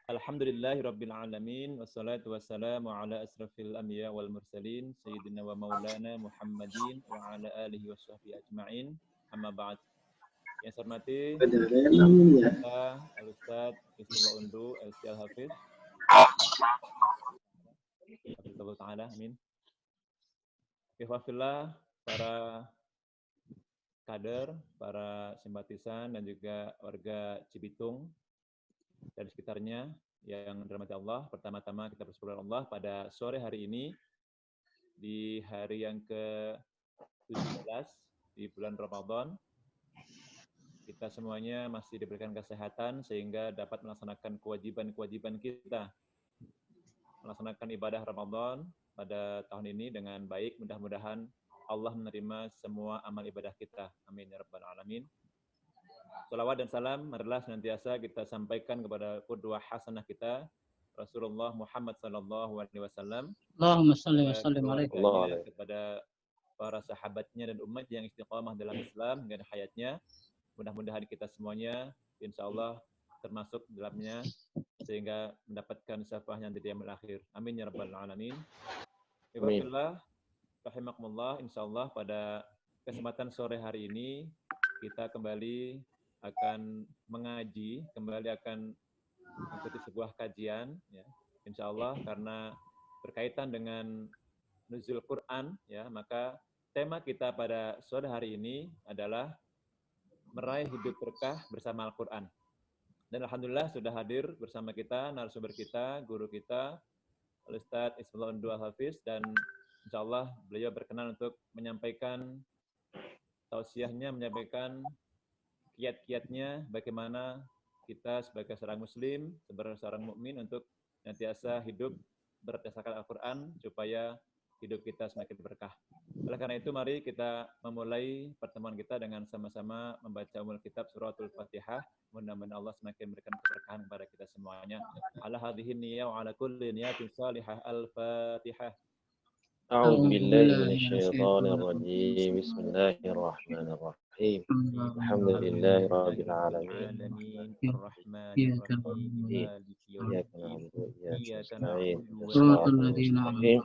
Alhamdulillahirabbil alamin wassalatu wassalamu ala asrafil anbiya wal mursalin sayyidina wa maulana Muhammadin wa ala alihi washabbihi ajmain. Amma ba'd. Yang saya hormati kita Al-Ustaz Ismullah Undu LC Al-Hafiz. Hafizahullah taala, amin. Ikhwafillah, para kader, para simpatisan dan juga warga Cibitung dan sekitarnya yang dirahmati Allah. Pertama-tama kita bersyukur Allah pada sore hari ini di hari yang ke-17 di bulan Ramadan. Kita semuanya masih diberikan kesehatan sehingga dapat melaksanakan kewajiban-kewajiban kita. Melaksanakan ibadah Ramadan pada tahun ini dengan baik. Mudah-mudahan Allah menerima semua amal ibadah kita. Amin ya rabbal alamin. Salawat dan salam marilah senantiasa kita sampaikan kepada qudwah hasanah kita Rasulullah Muhammad sallallahu alaihi wasallam. Allahumma shalli wa sallim alaihi. Kepada para sahabatnya dan umat yang istiqamah dalam Islam hingga hayatnya. Mudah-mudahan kita semuanya insyaallah termasuk dalamnya sehingga mendapatkan syafaatnya di yaumil akhir. Amin ya rabbal alamin. Alhamdulillah, rahimakumullah, insyaallah pada kesempatan sore hari ini kita kembali akan mengaji, kembali akan mengikuti sebuah kajian, ya, insya Allah, karena berkaitan dengan nuzul Quran, ya, maka tema kita pada sore hari ini adalah meraih hidup berkah bersama Al-Quran. Dan alhamdulillah sudah hadir bersama kita narasumber kita, guru kita, Al-Ustaz Ismullah Undu Al-Hafiz, dan insya Allah beliau berkenan untuk menyampaikan tausiahnya, menyampaikan kiat-kiatnya bagaimana kita sebagai seorang muslim, sebagai seorang mukmin untuk senantiasa hidup berdasarkan Al-Quran supaya hidup kita semakin berkah. Oleh karena itu mari kita memulai pertemuan kita dengan sama-sama membaca umul kitab suratul Fatihah. Mudah-mudahan Allah semakin memberikan keberkahan kepada kita semuanya. Ala hadhihi niyyah wa ala kulli niyatin salihah. Al-Fatihah. أعوذ بالله من الشيطان الرجيم بسم الله الرحمن الرحيم الحمد لله رب العالمين الرحمن الرحيم مالك يوم إياك الدين نعبد وإياك إياك نستعين نعبد صراط ونستعين المستقيم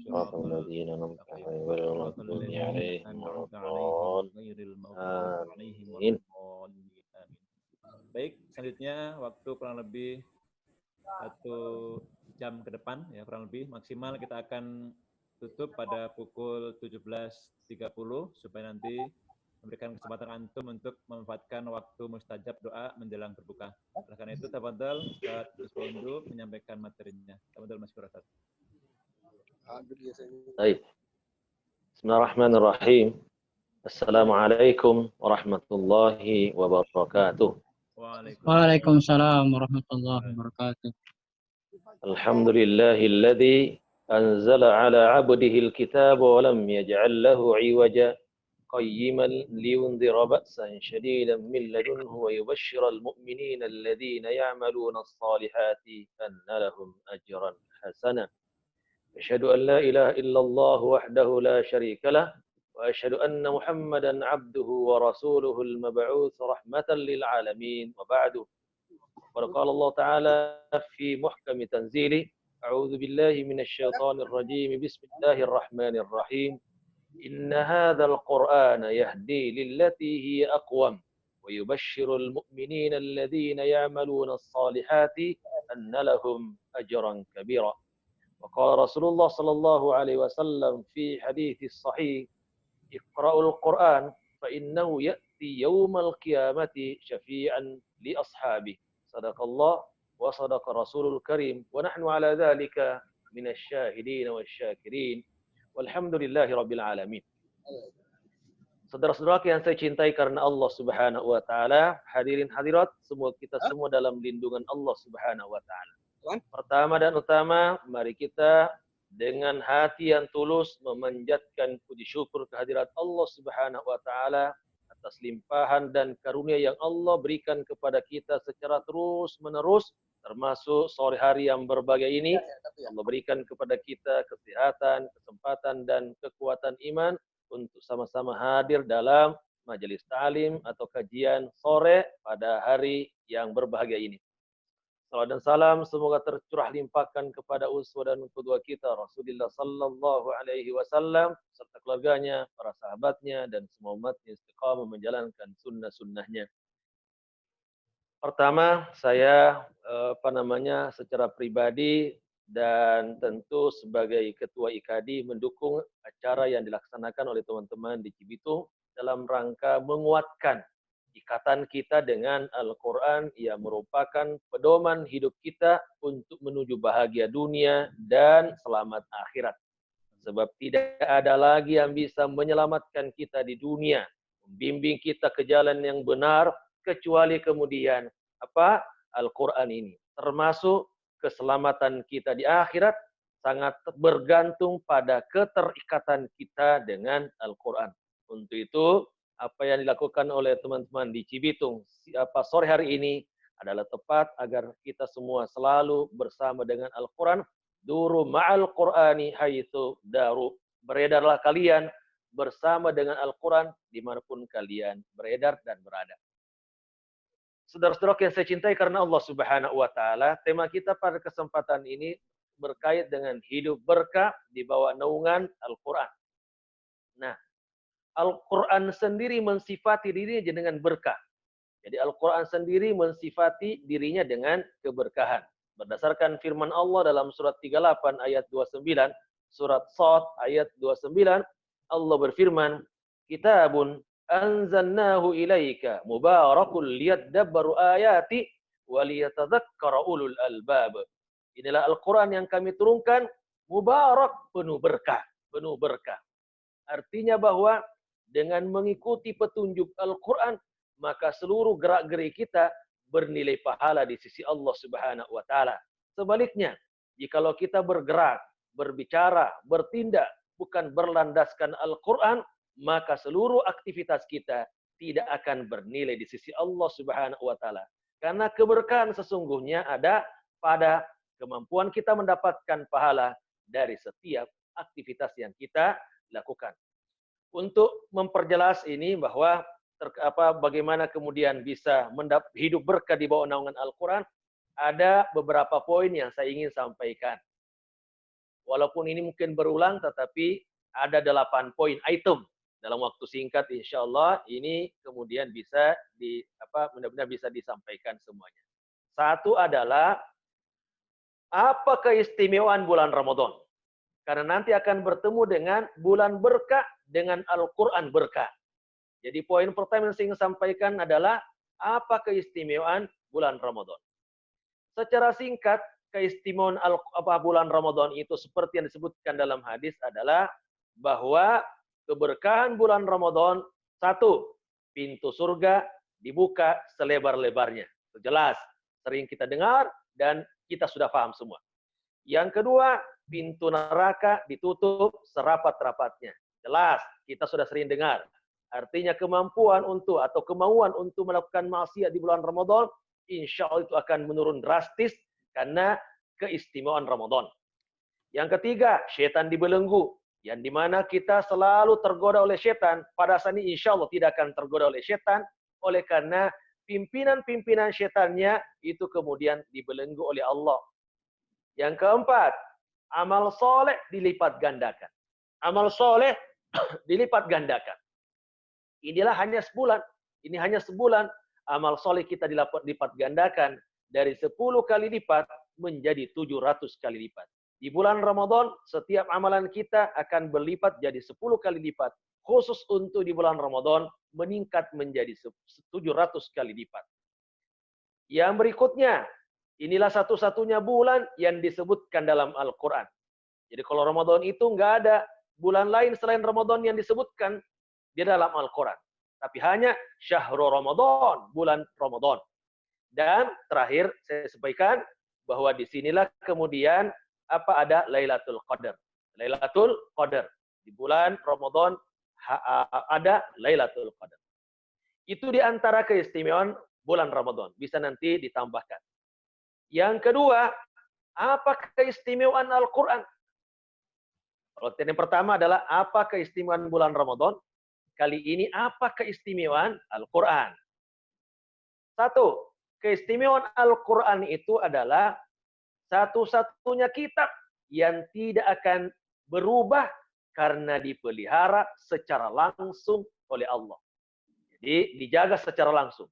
صراط الذين أنعمت عليهم غير المغضوب عليهم ولا غير المغضوب الضالين عليهم ولا الضالين. Baik, selanjutnya waktu kurang lebih 1 jam ke depan, ya kurang lebih maksimal kita akan tutup pada pukul 17.30 supaya nanti memberikan kesempatan antum untuk memanfaatkan waktu mustajab doa menjelang berbuka. Oleh karena itu, tafadhal Ustaz Ismullah menyampaikan materinya. Tafadhal Mas Ustaz. Baik. Bismillahirrahmanirrahim. Assalamualaikum warahmatullahi wabarakatuh. Waalaikumsalam warahmatullahi wabarakatuh. Alhamdulillahilladzi أنزل على عبده الكتاب ولم يجعل له عوجا قيما لينذر بأسا شديدا من لدنه ويبشر المؤمنين الذين يعملون الصالحات أن لهم أجرا حسنا أشهد أن لا إله إلا الله وحده لا شريك له وأشهد أن محمدا عبده ورسوله المبعوث رحمة للعالمين وبعد وقال الله تعالى في محكم تنزيله أعوذ بالله من الشيطان الرجيم بسم الله الرحمن الرحيم إن هذا القرآن يهدي للتي هي أقوم ويبشر المؤمنين الذين يعملون الصالحات أن لهم أجرا كبيرا وقال رسول الله صلى الله عليه وسلم في حديث الصحيح اقرأوا القرآن فإنه يأتي يوم القيامة شفيعا لأصحابه صدق الله وصدق رسول الكريم ونحن على ذلك من الشاهدين والشاكرين والحمد لله رب العالمين. Saudara-saudara yang saya cintai karena Allah Subhanahu wa taala, hadirin hadirat, semua kita semua dalam lindungan Allah Subhanahu wa taala. Pertama dan utama, mari kita dengan hati yang tulus memanjatkan puji syukur kehadirat Allah Subhanahu wa taala atas limpahan dan karunia yang Allah berikan kepada kita secara terus-menerus, termasuk sore hari yang berbahagia ini. Allah berikan kepada kita kesehatan, kesempatan, dan kekuatan iman untuk sama-sama hadir dalam majelis ta'lim atau kajian sore pada hari yang berbahagia ini. Salam dan salam semoga tercurah limpahkan kepada uswah dan qudwah kita Rasulullah sallallahu alaihi wasallam serta keluarganya, para sahabatnya dan semua umatnya istiqamah menjalankan sunnah-sunnahnya. Pertama, saya secara pribadi dan tentu sebagai ketua IKADI mendukung acara yang dilaksanakan oleh teman-teman di Cibitung dalam rangka menguatkan ikatan kita dengan Al-Quran yang merupakan pedoman hidup kita untuk menuju bahagia dunia dan selamat akhirat. Sebab tidak ada lagi yang bisa menyelamatkan kita di dunia, membimbing kita ke jalan yang benar, kecuali kemudian Al-Quran ini. Termasuk keselamatan kita di akhirat sangat bergantung pada keterikatan kita dengan Al-Quran. Untuk itu, apa yang dilakukan oleh teman-teman di Cibitung sore hari ini adalah tepat agar kita semua selalu bersama dengan Al-Quran. Duru ma'al Qur'ani haitsu daru. Beredarlah kalian bersama dengan Al-Quran dimanapun kalian beredar dan berada. Saudara-saudara yang saya cintai karena Allah Subhanahu wa taala, tema kita pada kesempatan ini berkait dengan hidup berkah di bawah naungan Al-Quran. Nah, Al-Quran sendiri mensifati dirinya dengan berkah. Jadi Al-Quran sendiri mensifati dirinya dengan keberkahan. Berdasarkan firman Allah dalam surat 38 ayat 29, surat Shad ayat 29, Allah berfirman, Kitabun anzalnahu ilaika mubarakul liyadabbaru ayati waliyatadzakkara ulul albab. Inilah Al-Quran yang kami turunkan, mubarak, penuh berkah, penuh berkah. Artinya bahwa dengan mengikuti petunjuk Al-Quran, maka seluruh gerak-gerik kita bernilai pahala di sisi Allah Subhanahu wa taala. Sebaliknya, jikalau kita bergerak, berbicara, bertindak bukan berlandaskan Al-Quran, maka seluruh aktivitas kita tidak akan bernilai di sisi Allah Subhanahu wa taala. Karena keberkahan sesungguhnya ada pada kemampuan kita mendapatkan pahala dari setiap aktivitas yang kita lakukan. Untuk memperjelas ini bahwa bagaimana kemudian bisa hidup berkah di bawah naungan Al-Quran, ada beberapa poin yang saya ingin sampaikan. Walaupun ini mungkin berulang, tetapi ada 8 poin item dalam waktu singkat. Insya Allah ini kemudian bisa benar-benar bisa disampaikan semuanya. Satu adalah apa keistimewaan bulan Ramadan? Karena nanti akan bertemu dengan bulan berkah dengan Al-Quran berkah. Jadi poin pertama yang saya ingin sampaikan adalah apa keistimewaan bulan Ramadan. Secara singkat, keistimewaan bulan Ramadan itu seperti yang disebutkan dalam hadis adalah bahwa keberkahan bulan Ramadan, satu, pintu surga dibuka selebar-lebarnya. Itu jelas, sering kita dengar dan kita sudah paham semua. Yang kedua, pintu neraka ditutup serapat-rapatnya. Jelas, kita sudah sering dengar. Artinya kemampuan atau kemauan untuk melakukan maksiat di bulan Ramadan, insya Allah itu akan menurun drastis karena keistimewaan Ramadan. Yang ketiga, setan dibelenggu. Yang dimana kita selalu tergoda oleh setan. Pada saat ini insya Allah tidak akan tergoda oleh setan. Oleh karena pimpinan-pimpinan setannya itu kemudian dibelenggu oleh Allah. Yang keempat, amal soleh dilipat gandakan. Amal soleh dilipat gandakan. Inilah hanya sebulan. Ini hanya sebulan. Amal soleh kita dilipat gandakan. Dari 10 kali lipat menjadi 700 kali lipat. Di bulan Ramadan, setiap amalan kita akan berlipat jadi 10 kali lipat. Khusus untuk di bulan Ramadan, meningkat menjadi 700 kali lipat. Yang berikutnya, inilah satu-satunya bulan yang disebutkan dalam Al-Quran. Jadi kalau Ramadan itu nggak ada bulan lain selain Ramadan yang disebutkan di dalam Al-Quran. Tapi hanya Syahrul Ramadan, bulan Ramadan. Dan terakhir saya sampaikan bahwa disinilah kemudian ada Lailatul Qadar. Lailatul Qadar. Di bulan Ramadan ada Lailatul Qadar. Itu di antara keistimewaan bulan Ramadan. Bisa nanti ditambahkan. Yang kedua, apa keistimewaan Al-Quran? Kalau yang pertama adalah apa keistimewaan bulan Ramadan? Kali ini apa keistimewaan Al-Quran? Satu, keistimewaan Al-Quran itu adalah satu-satunya kitab yang tidak akan berubah karena dipelihara secara langsung oleh Allah. Jadi dijaga secara langsung.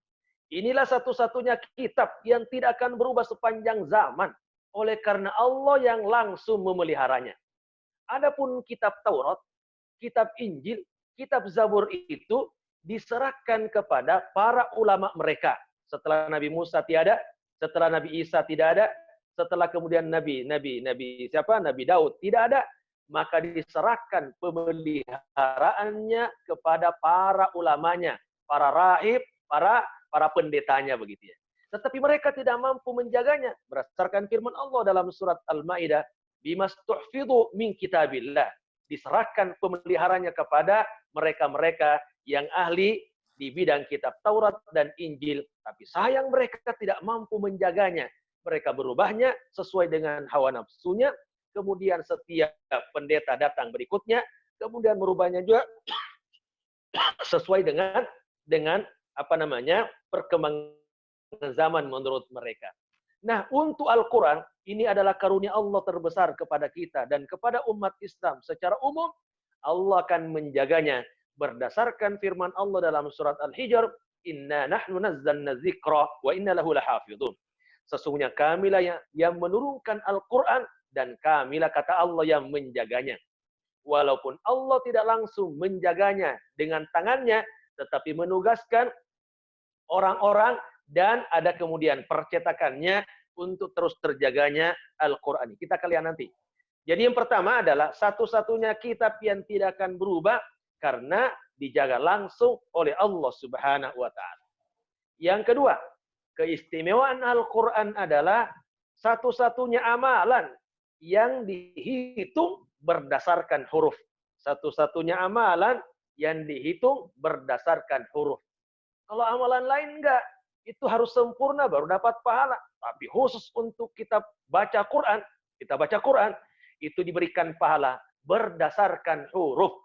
Inilah satu-satunya kitab yang tidak akan berubah sepanjang zaman. Oleh karena Allah yang langsung memeliharanya. Adapun kitab Taurat, kitab Injil, kitab Zabur itu diserahkan kepada para ulama mereka. Setelah Nabi Musa tiada, setelah Nabi Isa tidak ada, setelah kemudian Nabi Daud tidak ada, maka diserahkan pemeliharaannya kepada para ulamanya, para rahib, para pendetanya begitu ya. Tetapi mereka tidak mampu menjaganya berdasarkan firman Allah dalam surat Al-Maidah, bimastuhfidu min kitabillah. Diserahkan pemeliharanya kepada mereka-mereka yang ahli di bidang kitab Taurat dan Injil. Tapi sayang mereka tidak mampu menjaganya. Mereka berubahnya sesuai dengan hawa nafsunya. Kemudian setiap pendeta datang berikutnya, kemudian merubahnya juga sesuai dengan perkembangan zaman menurut mereka. Nah, untuk Al-Quran, ini adalah karunia Allah terbesar kepada kita dan kepada umat Islam secara umum. Allah akan menjaganya berdasarkan firman Allah dalam surat Al-Hijr, Inna nahnu nazzalna dzikra wa inna lahu lahafidhun. Sesungguhnya kamilah yang menurunkan Al-Quran dan kamilah kata Allah yang menjaganya. Walaupun Allah tidak langsung menjaganya dengan tangannya, tetapi menugaskan orang-orang dan ada kemudian percetakannya untuk terus terjaganya Al-Quran. Kita akan lihat nanti. Jadi yang pertama adalah satu-satunya kitab yang tidak akan berubah karena dijaga langsung oleh Allah Subhanahu wa Ta'ala. Yang kedua, keistimewaan Al-Quran adalah satu-satunya amalan yang dihitung berdasarkan huruf. Satu-satunya amalan yang dihitung berdasarkan huruf. Kalau amalan lain enggak, itu harus sempurna baru dapat pahala. Tapi khusus untuk kita baca Quran, itu diberikan pahala berdasarkan huruf.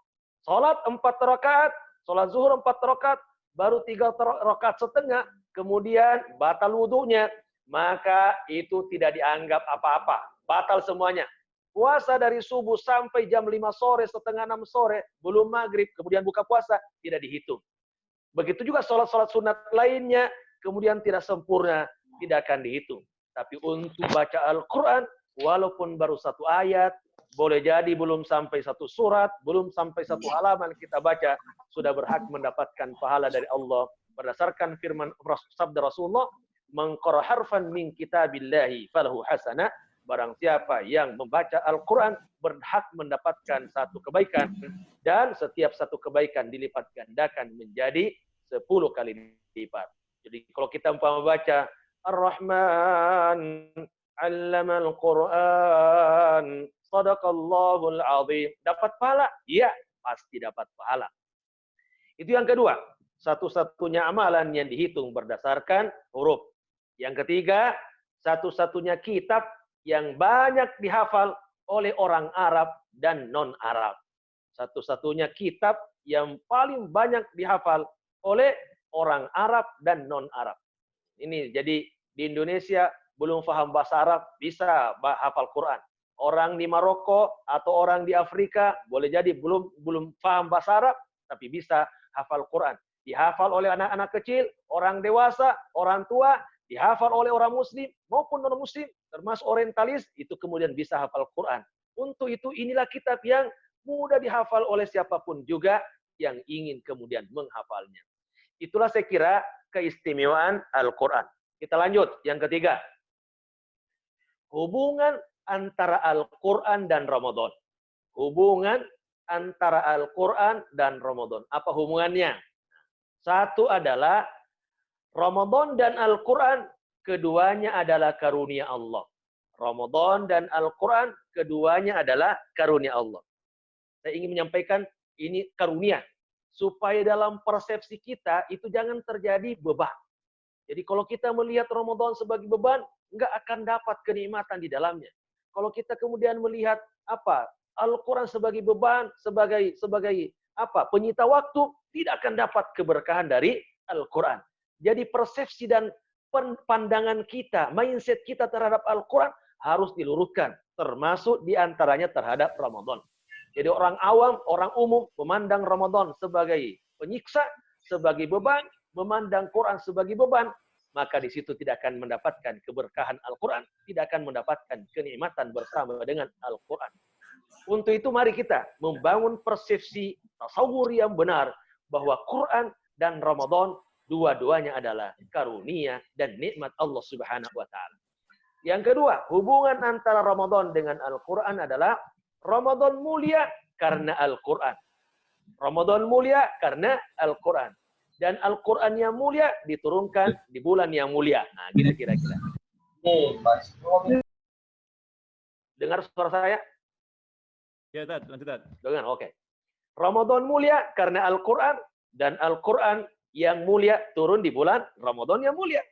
Salat 4 rakaat, salat zuhur 4 rakaat, baru 3 rakaat setengah, kemudian batal wudunya, maka itu tidak dianggap apa-apa. Batal semuanya. Puasa dari subuh sampai jam 5 sore, setengah 6 sore, belum maghrib, kemudian buka puasa, tidak dihitung. Begitu juga sholat-sholat sunat lainnya, kemudian tidak sempurna, tidak akan dihitung. Tapi untuk baca Al-Quran, walaupun baru 1 ayat, boleh jadi belum sampai 1 surat, belum sampai 1 halaman kita baca, sudah berhak mendapatkan pahala dari Allah. Berdasarkan firman sabda Rasulullah, "Man qara harfan min kitabillahi falahu hasanah." Barang siapa yang membaca Al-Quran berhak mendapatkan 1 kebaikan. Dan setiap 1 kebaikan dilipat gandakan menjadi 10 kali lipat. Jadi kalau kita membaca Ar-Rahman 'allamal Qur'an Shadaqallahul Azim. Dapat pahala? Iya, pasti dapat pahala. Itu yang kedua. Satu-satunya amalan yang dihitung berdasarkan huruf. Yang ketiga, satu-satunya kitab yang banyak dihafal oleh orang Arab dan non-Arab. Satu-satunya kitab yang paling banyak dihafal oleh orang Arab dan non-Arab. Ini jadi di Indonesia belum paham bahasa Arab, bisa hafal Quran. Orang di Maroko atau orang di Afrika boleh jadi belum paham bahasa Arab, tapi bisa hafal Quran. Dihafal oleh anak-anak kecil, orang dewasa, orang tua, dihafal oleh orang muslim maupun non-muslim, termasuk orientalis, itu kemudian bisa hafal Quran. Untuk itu inilah kitab yang mudah dihafal oleh siapapun juga yang ingin kemudian menghafalnya. Itulah saya kira keistimewaan Al-Quran. Kita lanjut, yang ketiga. Hubungan antara Al-Quran dan Ramadan. Hubungan antara Al-Quran dan Ramadan. Apa hubungannya? Satu adalah Ramadan dan Al-Quran, keduanya adalah karunia Allah. Ramadan dan Al-Quran, keduanya adalah karunia Allah. Saya ingin menyampaikan ini karunia. Supaya dalam persepsi kita, itu jangan terjadi beban. Jadi kalau kita melihat Ramadan sebagai beban, nggak akan dapat kenikmatan di dalamnya. Kalau kita kemudian melihat Al-Quran sebagai beban, sebagai penyita waktu, tidak akan dapat keberkahan dari Al-Quran. Jadi persepsi dan pandangan kita, mindset kita terhadap Al-Quran harus diluruskan. Termasuk diantaranya terhadap Ramadan. Jadi orang awam, orang umum memandang Ramadan sebagai penyiksa, sebagai beban, memandang Quran sebagai beban, maka di situ tidak akan mendapatkan keberkahan Al-Quran, tidak akan mendapatkan kenikmatan bersama dengan Al-Quran. Untuk itu mari kita membangun persepsi tasawur yang benar bahwa Quran dan Ramadan dua-duanya adalah karunia dan nikmat Allah Subhanahu wa taala. Yang kedua, hubungan antara Ramadan dengan Al-Quran adalah Ramadan mulia karena Al-Quran. Ramadan mulia karena Al-Quran. Dan Al-Quran yang mulia diturunkan di bulan yang mulia. Nah, gitu kira-kira. Dengar suara saya? Ya, Tad, lanjut, Tad. Dengar, oke. Ramadan mulia karena Al-Quran. Dan Al-Quran yang mulia turun di bulan Ramadan yang mulia.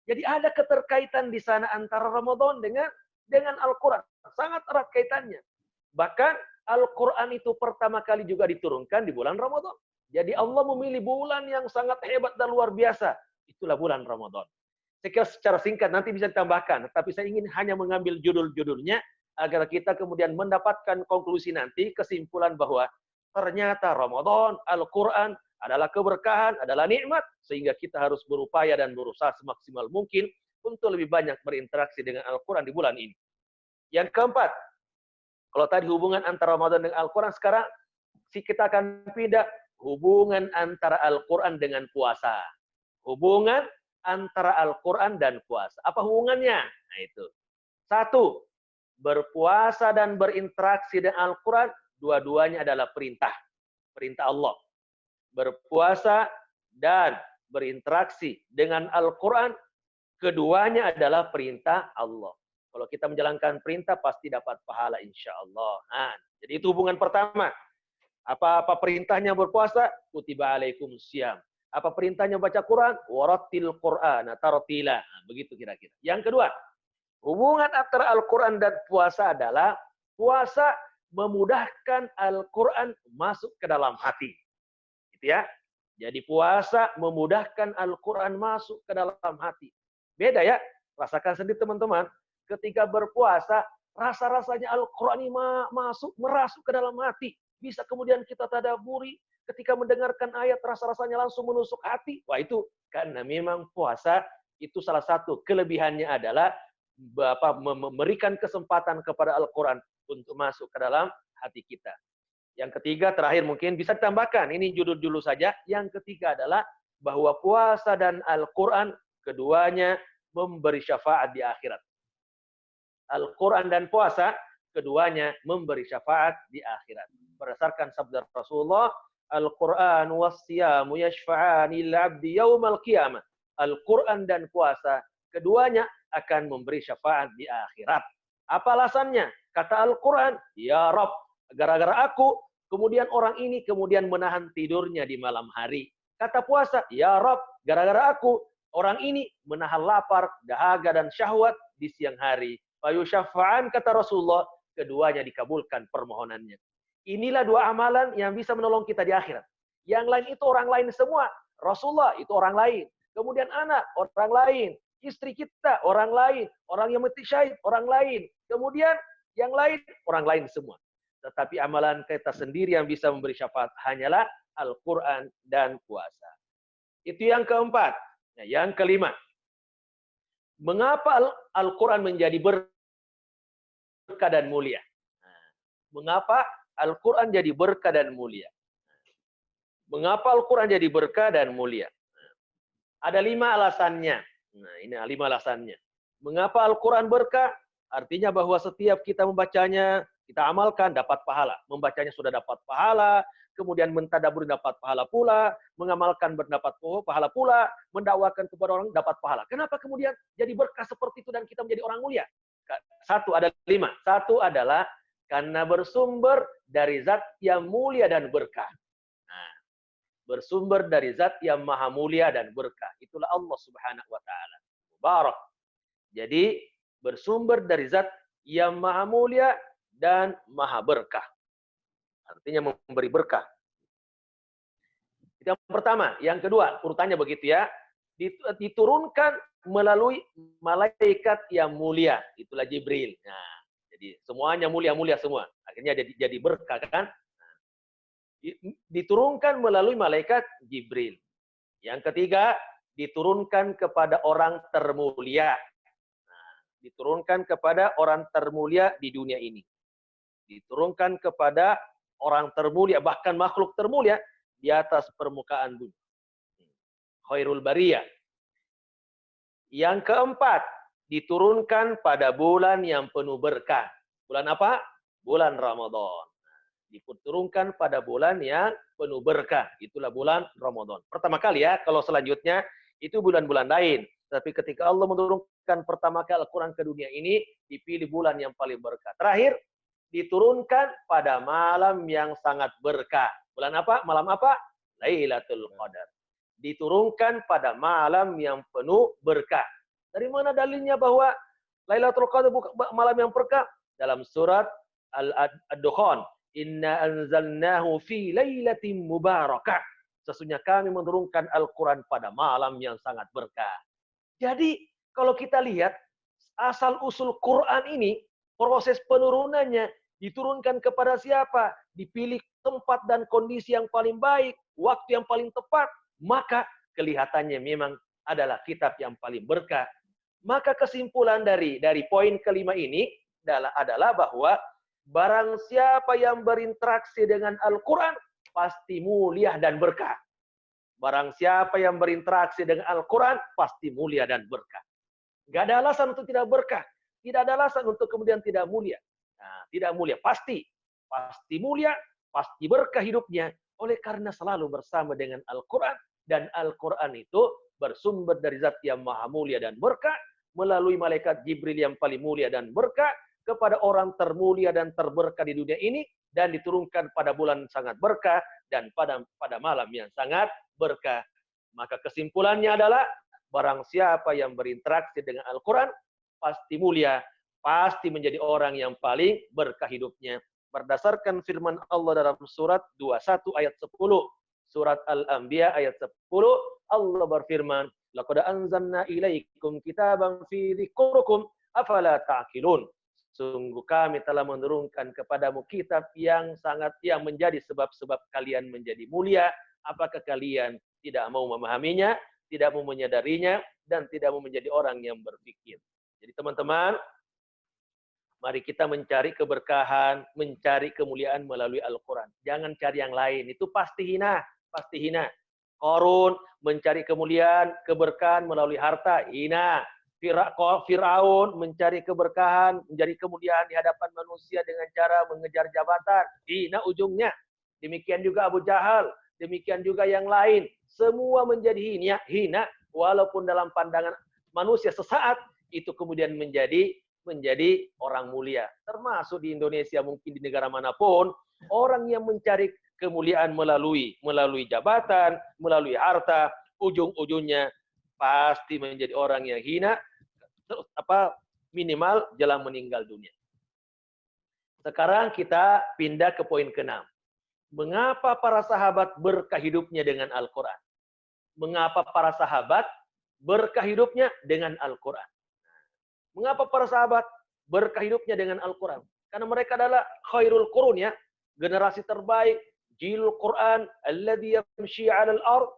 Jadi ada keterkaitan di sana antara Ramadan dengan Al-Quran. Sangat erat kaitannya. Bahkan Al-Quran itu pertama kali juga diturunkan di bulan Ramadan. Jadi Allah memilih bulan yang sangat hebat dan luar biasa. Itulah bulan Ramadan. Saya kira secara singkat nanti bisa ditambahkan. Tapi saya ingin hanya mengambil judul-judulnya agar kita kemudian mendapatkan konklusi nanti, kesimpulan bahwa ternyata Ramadan, Al-Quran adalah keberkahan, adalah nikmat. Sehingga kita harus berupaya dan berusaha semaksimal mungkin untuk lebih banyak berinteraksi dengan Al-Quran di bulan ini. Yang keempat, kalau tadi hubungan antara Ramadan dengan Al-Quran, sekarang kita akan pindah hubungan antara Al-Quran dengan puasa. Hubungan antara Al-Quran dan puasa. Apa hubungannya? Nah itu. Satu, berpuasa dan berinteraksi dengan Al-Quran, dua-duanya adalah perintah. Perintah Allah. Berpuasa dan berinteraksi dengan Al-Quran, keduanya adalah perintah Allah. Kalau kita menjalankan perintah, pasti dapat pahala insya Allah. Nah, jadi itu hubungan pertama. Apa perintahnya berpuasa? Kutiba alaikum syiyam. Apa perintahnya baca Quran? Warattil Quran tartila. Nah, begitu kira-kira. Yang kedua, hubungan antara Al-Quran dan puasa adalah puasa memudahkan Al-Quran masuk ke dalam hati. Gitu ya. Jadi puasa memudahkan Al-Quran masuk ke dalam hati. Beda ya. Rasakan sendiri teman-teman. Ketika berpuasa, rasa-rasanya Al-Quran ini merasuk ke dalam hati. Bisa kemudian kita tadaburi, ketika mendengarkan ayat, rasa-rasanya langsung menusuk hati. Wah itu, karena memang puasa, itu salah satu kelebihannya adalah memberikan kesempatan kepada Al-Quran untuk masuk ke dalam hati kita. Yang ketiga, terakhir mungkin bisa ditambahkan, ini judul-judul saja. Yang ketiga adalah bahwa puasa dan Al-Quran, keduanya memberi syafaat di akhirat. Al-Quran dan puasa, keduanya memberi syafaat di akhirat. Berdasarkan sabda Rasulullah, Al-Quran was-siyamu yashfa'ani lil-'abdi yaumal qiyamah. Al-Quran dan puasa, keduanya akan memberi syafaat di akhirat. Apa alasannya? Kata Al-Quran, ya Rabb, gara-gara aku, kemudian orang ini kemudian menahan tidurnya di malam hari. Kata puasa, ya Rabb, gara-gara aku, orang ini menahan lapar, dahaga, dan syahwat di siang hari. Fayusyafa'an, kata Rasulullah, keduanya dikabulkan permohonannya. Inilah dua amalan yang bisa menolong kita di akhirat. Yang lain itu orang lain semua. Rasulullah itu orang lain. Kemudian anak, orang lain. Istri kita, orang lain. Orang yang mati syahid, orang lain. Kemudian yang lain, orang lain semua. Tetapi amalan kita sendiri yang bisa memberi syafaat hanyalah Al-Quran dan puasa. Itu yang keempat. Nah, yang kelima. Mengapa Al-Quran menjadi berkah dan mulia? Mengapa Al-Quran jadi berkah dan mulia? Mengapa Al-Quran jadi berkah dan mulia? Ada 5 alasannya. Nah, ini 5 alasannya. Mengapa Al-Quran berkah? Artinya bahwa setiap kita membacanya, kita amalkan, dapat pahala. Membacanya sudah dapat pahala, kemudian mentadaburi dapat pahala pula, mengamalkan berdapat pahala pula, mendakwakan kepada orang dapat pahala. Kenapa kemudian jadi berkah seperti itu dan kita menjadi orang mulia? Satu, ada 5. Satu adalah karena bersumber dari zat yang mulia dan berkah. Nah, bersumber dari zat yang maha mulia dan berkah. Itulah Allah Subhanahu wa taala. Mubarak. Jadi bersumber dari zat yang maha mulia dan maha berkah. Artinya memberi berkah. Itu yang pertama. Yang kedua, urutannya begitu ya. diturunkan melalui malaikat yang mulia, itulah Jibril. Nah, jadi semuanya mulia-mulia semua. Akhirnya jadi berkah kan? Diturunkan melalui malaikat Jibril. Yang ketiga, diturunkan kepada orang termulia. Nah, diturunkan kepada orang termulia di dunia ini. Diturunkan kepada orang termulia, bahkan makhluk termulia di atas permukaan bumi. Khairul bariyah. Yang keempat, diturunkan pada bulan yang penuh berkah. Bulan apa? Bulan Ramadan. Diturunkan pada bulan yang penuh berkah. Itulah bulan Ramadan. Pertama kali ya, kalau selanjutnya itu bulan-bulan lain. Tapi ketika Allah menurunkan pertama kali Al-Quran ke dunia ini, dipilih bulan yang paling berkah. Terakhir, diturunkan pada malam yang sangat berkah. Bulan apa? Malam apa? Lailatul Qadar. Diturunkan pada malam yang penuh berkah. Dari mana dalilnya bahwa Lailatul Qadar malam yang berkah? Dalam surat Ad-Dukhan. Inna anzalnahu fi lailatin mubarakah. Sesungguhnya kami menurunkan Al-Quran pada malam yang sangat berkah. Jadi, kalau kita lihat, asal-usul Quran ini, proses penurunannya, diturunkan kepada siapa? Dipilih tempat dan kondisi yang paling baik, waktu yang paling tepat, maka kelihatannya memang adalah kitab yang paling berkah. Maka kesimpulan dari poin kelima ini adalah bahwa barang siapa yang berinteraksi dengan Al-Quran, pasti mulia dan berkah. Barang siapa yang berinteraksi dengan Al-Quran, pasti mulia dan berkah. Nggak ada alasan untuk tidak berkah. Tidak ada alasan untuk kemudian tidak mulia. Nah, tidak mulia, pasti. Pasti mulia, pasti berkah hidupnya. Oleh karena selalu bersama dengan Al-Quran. Dan Al-Quran itu bersumber dari zat yang maha mulia dan berkah. Melalui malaikat Jibril yang paling mulia dan berkah. Kepada orang termulia dan terberkah di dunia ini. Dan diturunkan pada bulan sangat berkah. Dan pada malam yang sangat berkah. Maka kesimpulannya adalah barang siapa yang berinteraksi dengan Al-Quran pasti mulia, pasti menjadi orang yang paling berkah hidupnya. Berdasarkan firman Allah dalam surat 21 ayat 10, surat Al-Anbiya ayat 10, Allah berfirman, laqad anzalna ilaikum kitaban fi dzikrikum afala ta'qilun. Sungguh kami telah menurunkan kepadamu kitab yang menjadi sebab-sebab kalian menjadi mulia. Apakah kalian tidak mau memahaminya, tidak mau menyadarinya, dan tidak mau menjadi orang yang berpikir? Jadi teman-teman, mari kita mencari keberkahan, mencari kemuliaan melalui Al-Quran. Jangan cari yang lain, itu pasti hina, pasti hina. Qarun mencari kemuliaan, keberkahan melalui harta, hina. Fir'aun mencari keberkahan, mencari kemuliaan di hadapan manusia dengan cara mengejar jabatan, hina ujungnya. Demikian juga Abu Jahal, demikian juga yang lain. Semua menjadi hina, walaupun dalam pandangan manusia sesaat, itu kemudian menjadi orang mulia. Termasuk di Indonesia, mungkin di negara manapun, orang yang mencari kemuliaan melalui jabatan, melalui harta, ujung-ujungnya pasti menjadi orang yang hina, minimal jelang meninggal dunia. Sekarang kita pindah ke poin ke-6. Mengapa para sahabat berkah hidupnya dengan Al-Quran? Mengapa para sahabat berkah hidupnya dengan Al-Quran? Mengapa para sahabat berkah hidupnya dengan Al-Quran? Karena mereka adalah khairul qurun, ya, generasi terbaik, jilul Quran, alladhi yamshi 'alal ard,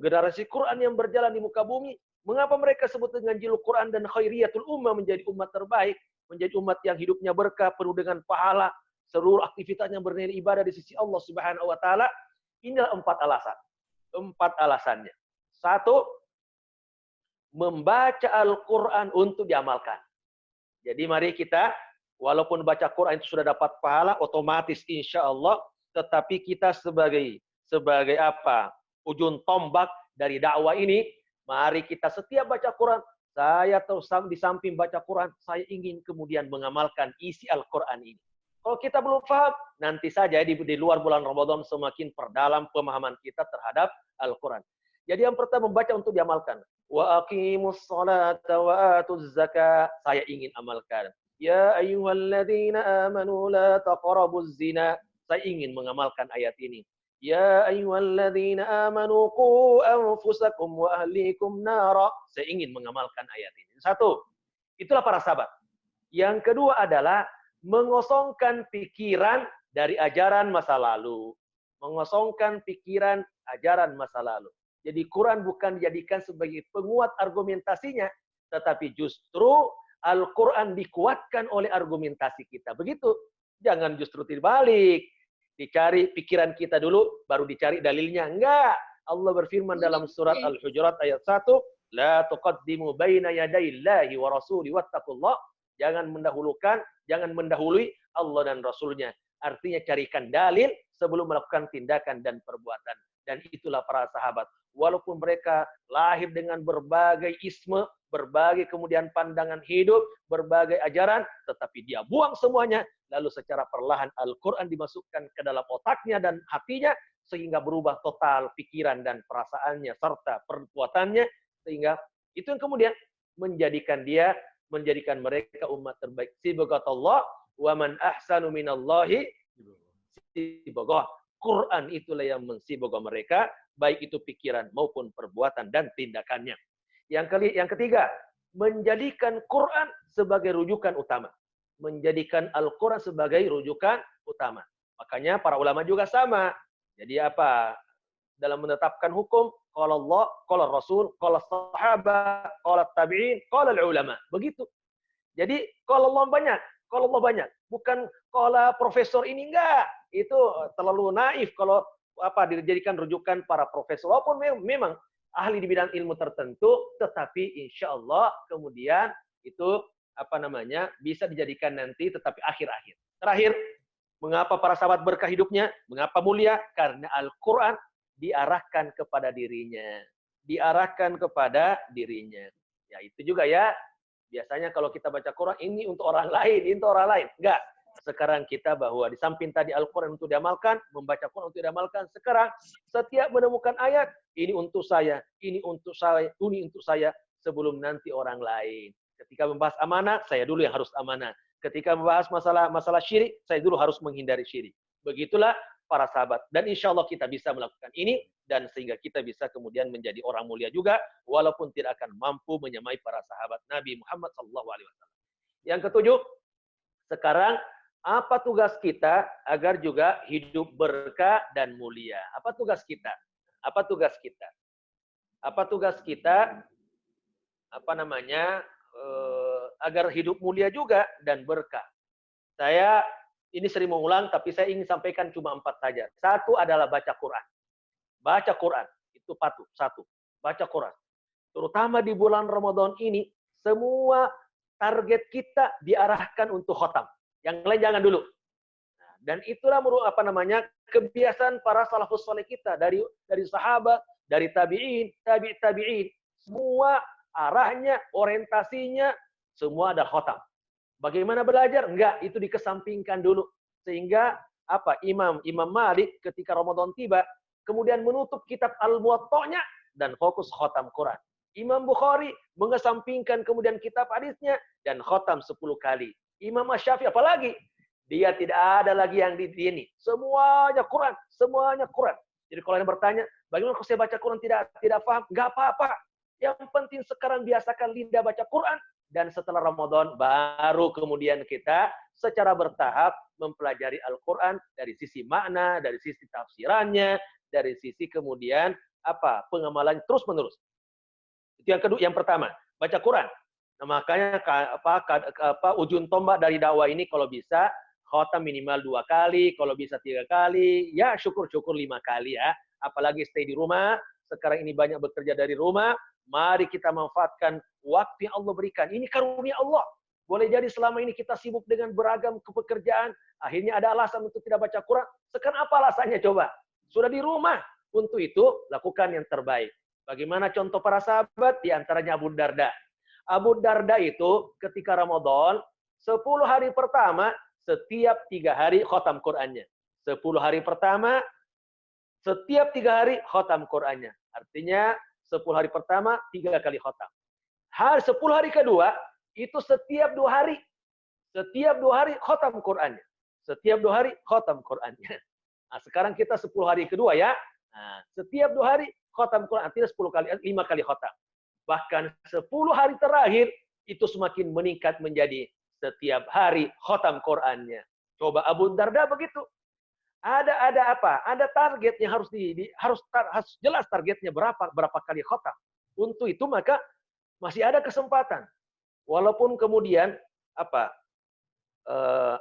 generasi Quran yang berjalan di muka bumi. Mengapa mereka sebut dengan jilul Quran dan khairiyatul ummah, menjadi umat terbaik, menjadi umat yang hidupnya berkah, penuh dengan pahala, seluruh aktivitasnya bernilai ibadah di sisi Allah Subhanahu wa taala? Inilah 4 alasan. 4 alasannya. 1, membaca Al-Quran untuk diamalkan. Jadi mari kita, walaupun baca Quran itu sudah dapat pahala otomatis insya Allah, tetapi kita sebagai apa? Ujung tombak dari dakwah ini, mari kita setiap baca Quran, saya terus di samping baca Quran, saya ingin kemudian mengamalkan isi Al-Quran ini. Kalau kita belum paham, nanti saja di luar bulan Ramadan semakin perdalam pemahaman kita terhadap Al-Quran. Jadi yang pertama, membaca untuk diamalkan. Wa aqimus salata wa atuz zakah. Saya ingin amalkan. Ya ayyuhalladzina amanu la taqrabuz zina. Saya ingin mengamalkan ayat ini. Ya ayyuhalladzina amanu qu anfusakum wa ahlikum nara. Saya ingin mengamalkan ayat ini. Satu, itulah para sahabat. Yang kedua adalah mengosongkan pikiran dari ajaran masa lalu. Mengosongkan pikiran ajaran masa lalu. Jadi Quran bukan dijadikan sebagai penguat argumentasinya, tetapi justru Al-Quran dikuatkan oleh argumentasi kita. Begitu. Jangan justru terbalik. Dicari pikiran kita dulu, baru dicari dalilnya. Enggak. Allah berfirman dalam surat Al-Hujurat ayat 1, La tuqaddimu baina yadayillahi wa rasuli wattaqullah. Jangan mendahului Allah dan Rasulnya. Artinya carikan dalil sebelum melakukan tindakan dan perbuatan. Dan itulah para sahabat. Walaupun mereka lahir dengan berbagai isme, berbagai kemudian pandangan hidup, berbagai ajaran, tetapi dia buang semuanya. Lalu secara perlahan Al-Quran dimasukkan ke dalam otaknya dan hatinya, sehingga berubah total pikiran dan perasaannya, serta perbuatannya. Sehingga itu yang kemudian menjadikan mereka umat terbaik. Sibghatullah, wa man ahsanu minallahi sibghah. Quran itulah yang mensibghah mereka, baik itu pikiran maupun perbuatan dan tindakannya. Yang ketiga, menjadikan Quran sebagai rujukan utama. Menjadikan Al-Quran sebagai rujukan utama. Makanya para ulama juga sama. Jadi apa? Dalam menetapkan hukum, qala Allah, qala Rasul, qala sahabat, qala tabi'in, qala ulama. Begitu. Jadi qala Allah banyak. Bukan qala profesor ini enggak. Itu terlalu naif kalau dijadikan rujukan para profesor. Walaupun memang ahli di bidang ilmu tertentu, tetapi insya Allah kemudian itu bisa dijadikan nanti, tetapi akhir-akhir. Terakhir, mengapa para sahabat berkah hidupnya? Mengapa mulia? Karena Al-Quran diarahkan kepada dirinya. Ya itu juga ya. Biasanya kalau kita baca Quran, ini untuk orang lain, Enggak. Sekarang kita bahwa di samping tadi Al-Quran untuk diamalkan, membaca Quran untuk diamalkan. Sekarang setiap menemukan ayat, ini untuk saya, ini untuk saya, sebelum nanti orang lain. Ketika membahas amanah, saya dulu yang harus amanah. Ketika membahas masalah syirik, saya dulu harus menghindari syirik. Begitulah para sahabat. Dan insya Allah kita bisa melakukan ini, dan sehingga kita bisa kemudian menjadi orang mulia juga, walaupun tidak akan mampu menyamai para sahabat Nabi Muhammad SAW. Yang ketujuh, sekarang apa tugas kita agar juga hidup berkah dan mulia? Apa tugas kita? Agar hidup mulia juga dan berkah. Saya ini sering mengulang, tapi saya ingin sampaikan cuma 4 saja. Satu adalah baca Quran. Baca Quran, itu patut. Satu, baca Quran. Terutama di bulan Ramadan ini, semua target kita diarahkan untuk khotam. Yang lain jangan dulu. Dan itulah kebiasaan para salafus saleh kita, dari sahabat, dari tabi'in, semua arahnya, orientasinya, semua ada khotam. Bagaimana belajar? Enggak, itu dikesampingkan dulu. Sehingga Imam Malik ketika Ramadan tiba, kemudian menutup kitab Al-Muwatta'nya dan fokus khotam Quran. Imam Bukhari mengesampingkan kemudian kitab hadisnya dan khotam 10 kali. Imam Syafi'i apalagi? Dia tidak ada lagi yang ini. Semuanya Quran. Jadi kalau yang bertanya, bagaimana kalau saya baca Quran tidak paham? Enggak apa-apa. Yang penting sekarang biasakan lidah baca Quran. Dan setelah Ramadan baru kemudian kita secara bertahap mempelajari Al-Quran dari sisi makna, dari sisi tafsirannya, dari sisi kemudian pengamalan terus-menerus. Itu yang pertama, baca Quran. Nah, makanya ujung tombak dari dakwah ini kalau bisa khotam minimal 2 kali, kalau bisa 3 kali, ya syukur-syukur 5 kali ya. Apalagi stay di rumah, sekarang ini banyak bekerja dari rumah. Mari kita manfaatkan waktu yang Allah berikan. Ini karunia Allah. Boleh jadi selama ini kita sibuk dengan beragam pekerjaan. Akhirnya ada alasan untuk tidak baca Quran. Sekarang apa alasannya coba? Sudah di rumah. Untuk itu, lakukan yang terbaik. Bagaimana contoh para sahabat? Di antaranya Abu Darda. Abu Darda itu ketika Ramadan, 10 hari pertama, setiap 3 hari khotam Qurannya. 10 hari pertama, setiap 3 hari khotam Qurannya. Artinya, 10 hari pertama, 3 kali khotam. 10 hari kedua, itu setiap 2 hari. Setiap 2 hari khotam Qurannya. Nah, sekarang kita 10 hari kedua ya. Nah, setiap 2 hari khatam Quran, artinya 5 kali khatam. Bahkan 10 hari terakhir itu semakin meningkat menjadi setiap hari khatam Qurannya. Coba Abu Darda begitu. Ada apa? Ada targetnya harus jelas targetnya berapa kali khatam. Untuk itu maka masih ada kesempatan. Walaupun kemudian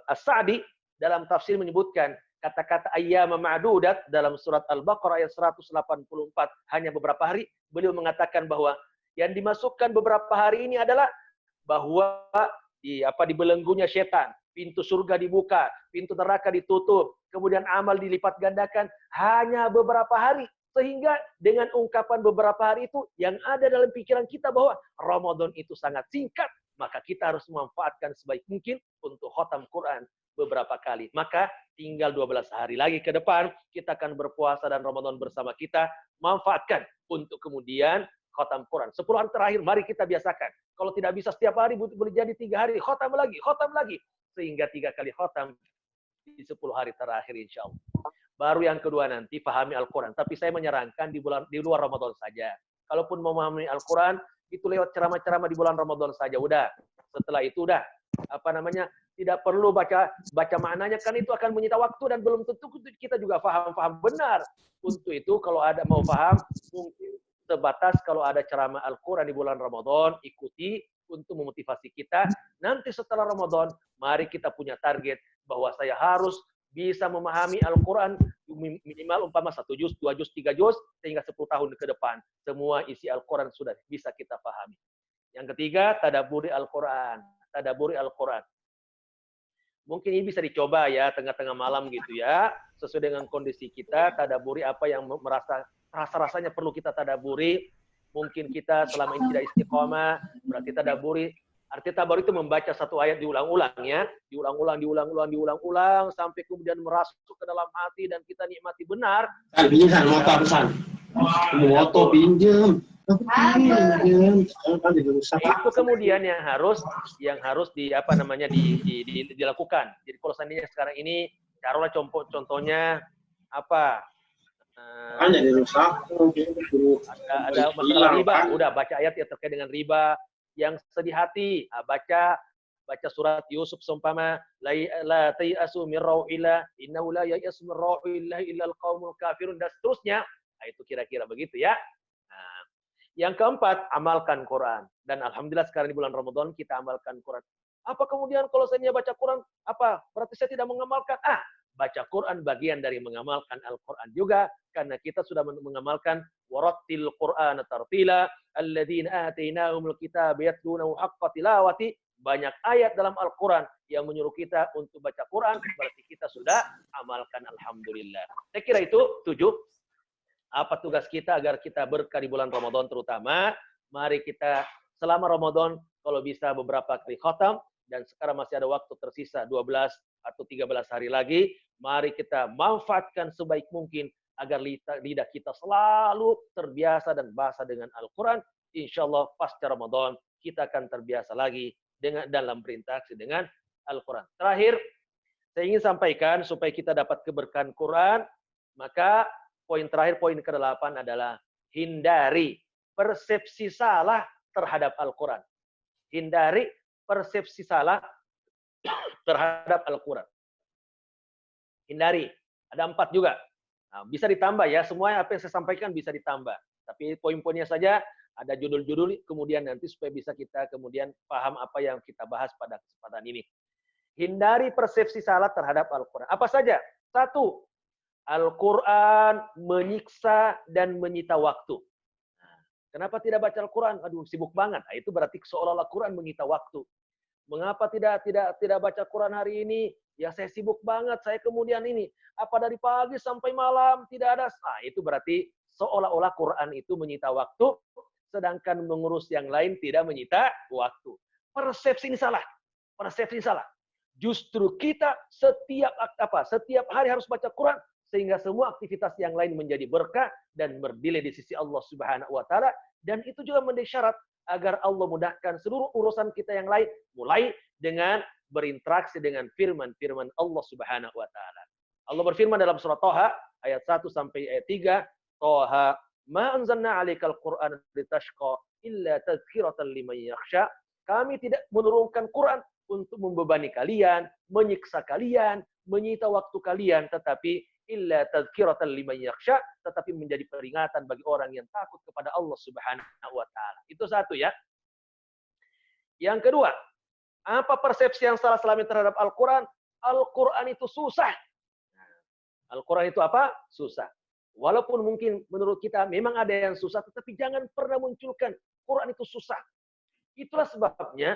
As-Sa'di dalam tafsir menyebutkan kata-kata ayyama ma'dudat dalam surat Al-Baqarah ayat 184 hanya beberapa hari, beliau mengatakan bahwa yang dimasukkan beberapa hari ini adalah bahwa di belenggunya setan, pintu surga dibuka, pintu neraka ditutup, kemudian amal dilipat gandakan hanya beberapa hari. Sehingga dengan ungkapan beberapa hari itu yang ada dalam pikiran kita bahwa Ramadan itu sangat singkat, maka kita harus memanfaatkan sebaik mungkin untuk khatam Quran beberapa kali. Maka tinggal 12 hari lagi ke depan, kita akan berpuasa dan Ramadan bersama kita. Manfaatkan untuk kemudian khatam Quran. 10 hari terakhir, mari kita biasakan. Kalau tidak bisa setiap hari, boleh jadi 3 hari, khatam lagi. Sehingga 3 kali khatam di 10 hari terakhir insya Allah. Baru yang kedua nanti, pahami Al-Quran. Tapi saya menyarankan di luar Ramadan saja. Kalaupun mau memahami Al-Quran, itu lewat ceramah-ceramah di bulan Ramadan saja. Udah. Setelah itu udah. Tidak perlu baca maknanya, kan itu akan menyita waktu dan belum tentu kita juga paham benar. Untuk itu kalau ada mau paham, mungkin sebatas kalau ada ceramah Al-Quran di bulan Ramadan, ikuti untuk memotivasi kita. Nanti setelah Ramadan, mari kita punya target bahwa saya harus bisa memahami Al-Quran minimal 1 juz, 2 juz, 3 juz, sehingga 10 tahun ke depan. Semua isi Al-Quran sudah bisa kita pahami. Yang ketiga, tadabburi Al-Quran. Mungkin ini bisa dicoba ya, tengah-tengah malam gitu ya. Sesuai dengan kondisi kita, tadabburi apa yang rasa-rasanya perlu kita tadabburi. Mungkin kita selama ini tidak istiqomah, berarti tadabburi. Arti tabar itu membaca satu ayat diulang-ulang ya, diulang-ulang sampai kemudian merasuk ke dalam hati dan kita nikmati benar. Motor pinjam. Itu kemudian yang harus dilakukan. Jadi kalau seandainya sekarang ini taruhlah contohnya Hanya dirusak. Ada masalah riba, udah baca ayat yang terkait dengan riba. Yang sedih hati, baca surat Yusuf seumpama la tayasu min rauhillah innahu la yayasu min rauhillah illa alqaumul kafirun dan seterusnya. Nah, itu kira-kira begitu ya. Nah, yang keempat, amalkan Quran. Dan alhamdulillah sekarang di bulan Ramadan kita amalkan Quran. Apa kemudian kalau saya baca Quran berarti saya tidak mengamalkan? Baca Quran bagian dari mengamalkan Al-Quran juga, karena kita sudah mengamalkan warattil Qur'ana tartila alladzina atainahumul kitaba yatlunahu haqqa tilawati. Banyak ayat dalam Al-Quran yang menyuruh kita untuk baca Quran, berarti kita sudah amalkan alhamdulillah. Saya kira itu 7. Apa tugas kita agar kita berkah di bulan Ramadan terutama? Mari kita selama Ramadan kalau bisa beberapa kali khatam, dan sekarang masih ada waktu tersisa 12 atau 13 hari lagi. Mari kita manfaatkan sebaik mungkin agar lidah kita selalu terbiasa dan basah dengan Al-Quran. Insya Allah pasca Ramadan kita akan terbiasa lagi dalam berinteraksi dengan Al-Quran. Terakhir, saya ingin sampaikan supaya kita dapat keberkahan Quran, maka poin terakhir, poin ke-8 adalah hindari persepsi salah terhadap Al-Quran. Hindari persepsi salah terhadap Al-Quran. Hindari. Ada 4 juga. Nah, bisa ditambah ya. Semua apa yang saya sampaikan bisa ditambah. Tapi poin-poinnya saja ada judul-judul, kemudian nanti supaya bisa kita kemudian paham apa yang kita bahas pada kesempatan ini. Hindari persepsi salah terhadap Al-Quran. Apa saja? 1. Al-Quran menyiksa dan menyita waktu. Kenapa tidak baca Al-Quran? Aduh, sibuk banget. Nah, itu berarti seolah-olah Quran menyita waktu. Mengapa tidak baca Quran hari ini? Ya saya sibuk banget, saya kemudian ini. Apa dari pagi sampai malam tidak ada. Nah, itu berarti seolah-olah Quran itu menyita waktu, sedangkan mengurus yang lain tidak menyita waktu. Persepsi ini salah. Persepsi ini salah. Justru kita setiap hari harus baca Quran, sehingga semua aktivitas yang lain menjadi berkah dan bernilai di sisi Allah Subhanahu wa taala, dan itu juga menjadi syarat agar Allah mudahkan seluruh urusan kita yang lain, mulai dengan berinteraksi dengan firman-firman Allah Subhanahu wa taala. Allah berfirman dalam surah Thaha ayat 1 sampai ayat 3, Thaha ma anzalna 'alaikal Qur'ana litashqa illa tadhkiratan liman yakhsha. Kami tidak menurunkan Quran untuk membebani kalian, menyiksa kalian, menyita waktu kalian, tetapi illa tadhkiratan liman yakhsha, tetapi menjadi peringatan bagi orang yang takut kepada Allah Subhanahu wa taala. Itu satu ya. Yang kedua, apa persepsi yang salah selama ini terhadap Al-Quran? Al-Quran itu susah. Al-Quran itu apa? Susah. Walaupun mungkin menurut kita memang ada yang susah, tetapi jangan pernah munculkan Quran itu susah. Itulah sebabnya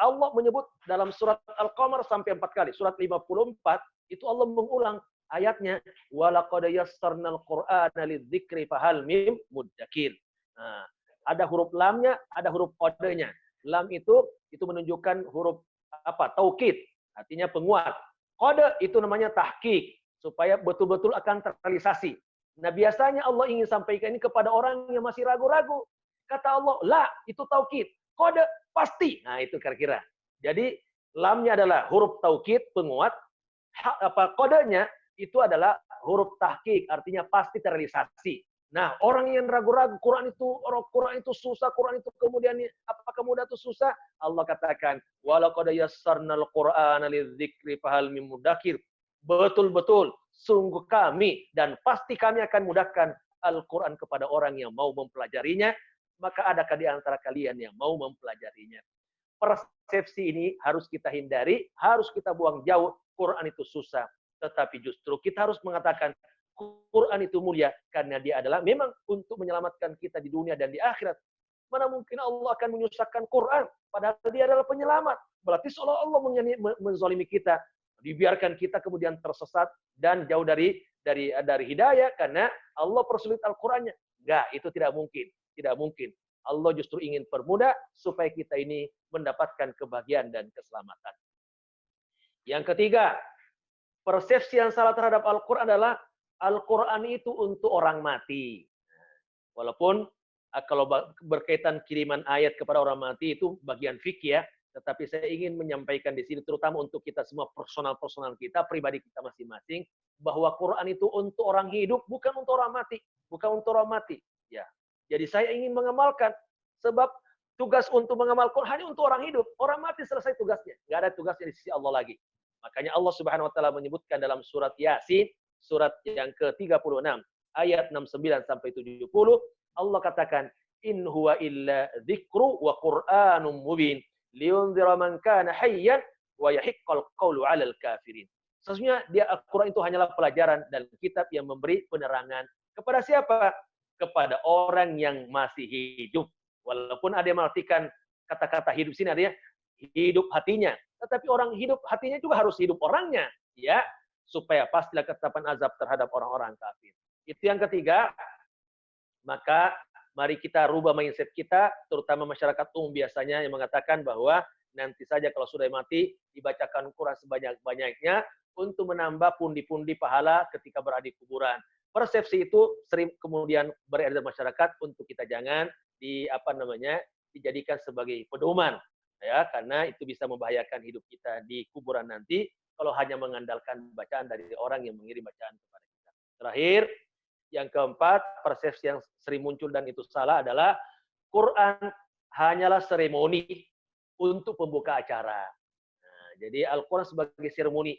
Allah menyebut dalam surat Al-Qamar sampai 4 kali. Surat 54 itu Allah mengulang ayatnya, walaqad yassarnal Qur'ana lidzikri fahal mim muddakir. Nah, ada huruf lamnya, ada huruf kodenya. Lam itu menunjukkan huruf apa? Taukid, artinya penguat. Kode itu namanya tahqiq, supaya betul-betul akan terrealisasi. Nah, biasanya Allah ingin sampaikan ini kepada orang yang masih ragu-ragu. Kata Allah, la, itu taukid. Kode, pasti. Nah, itu kira-kira. Jadi, lamnya adalah huruf taukid, penguat. Kodenya itu adalah huruf tahqiq, artinya pasti terrealisasi. Nah, orang yang ragu-ragu, Quran itu susah, Quran itu kemudian apakah mudah itu susah? Allah katakan, walaqad yassarnal Qur'ana lidzikri fahal mim muddakir. Betul-betul, sungguh kami dan pasti kami akan mudahkan Al-Quran kepada orang yang mau mempelajarinya, maka adakah di antara kalian yang mau mempelajarinya? Persepsi ini harus kita hindari, harus kita buang jauh. Quran itu susah, tetapi justru kita harus mengatakan Quran itu mulia karena dia adalah memang untuk menyelamatkan kita di dunia dan di akhirat. Mana mungkin Allah akan menyusahkan Quran, padahal dia adalah penyelamat. Berarti seolah Allah menzalimi kita, dibiarkan kita kemudian tersesat dan jauh dari hidayah karena Allah persulit Al-Qur'annya. Enggak, itu tidak mungkin. Tidak mungkin. Allah justru ingin permudah supaya kita ini mendapatkan kebahagiaan dan keselamatan. Yang ketiga, persepsi yang salah terhadap Al-Qur'an adalah Al-Qur'an itu untuk orang mati. Walaupun kalau berkaitan kiriman ayat kepada orang mati itu bagian fikih ya, tetapi saya ingin menyampaikan di sini terutama untuk kita semua personal kita, pribadi kita masing-masing, bahwa Quran itu untuk orang hidup, bukan untuk orang mati, bukan untuk orang mati. Ya, jadi saya ingin mengamalkan, sebab tugas untuk mengamal Quran hanya untuk orang hidup, orang mati selesai tugasnya, nggak ada tugasnya di sisi Allah lagi. Makanya Allah Subhanahu Wa Taala menyebutkan dalam surat Yasin, surat yang ke-36 ayat 69 sampai 70, Allah katakan, in huwa illa dzikru wa Qur'anum mubin liunzira man kana hayyan wa yahiqqal qawlu 'alal kafirin. Sesungguhnya dia Al-Qur'an itu hanyalah pelajaran dan kitab yang memberi penerangan kepada siapa? Kepada orang yang masih hidup. Walaupun ada yang mengartikan kata-kata hidup sini artinya hidup hatinya, tetapi orang hidup hatinya juga harus hidup orangnya, ya, supaya pastilah ketetapan azab terhadap orang-orang kafir. Itu yang ketiga. Maka mari kita rubah mindset kita, terutama masyarakat umum biasanya yang mengatakan bahwa nanti saja kalau sudah mati, dibacakan Quran sebanyak-banyaknya untuk menambah pundi-pundi pahala ketika berada di kuburan. Persepsi itu sering kemudian beredar di masyarakat untuk kita jangan dijadikan sebagai pedoman, ya, karena itu bisa membahayakan hidup kita di kuburan nanti kalau hanya mengandalkan bacaan dari orang yang mengirim bacaan kepada kita. Terakhir, yang keempat, persepsi yang sering muncul dan itu salah adalah Quran hanyalah seremoni untuk pembuka acara. Nah, jadi Al-Quran sebagai seremoni.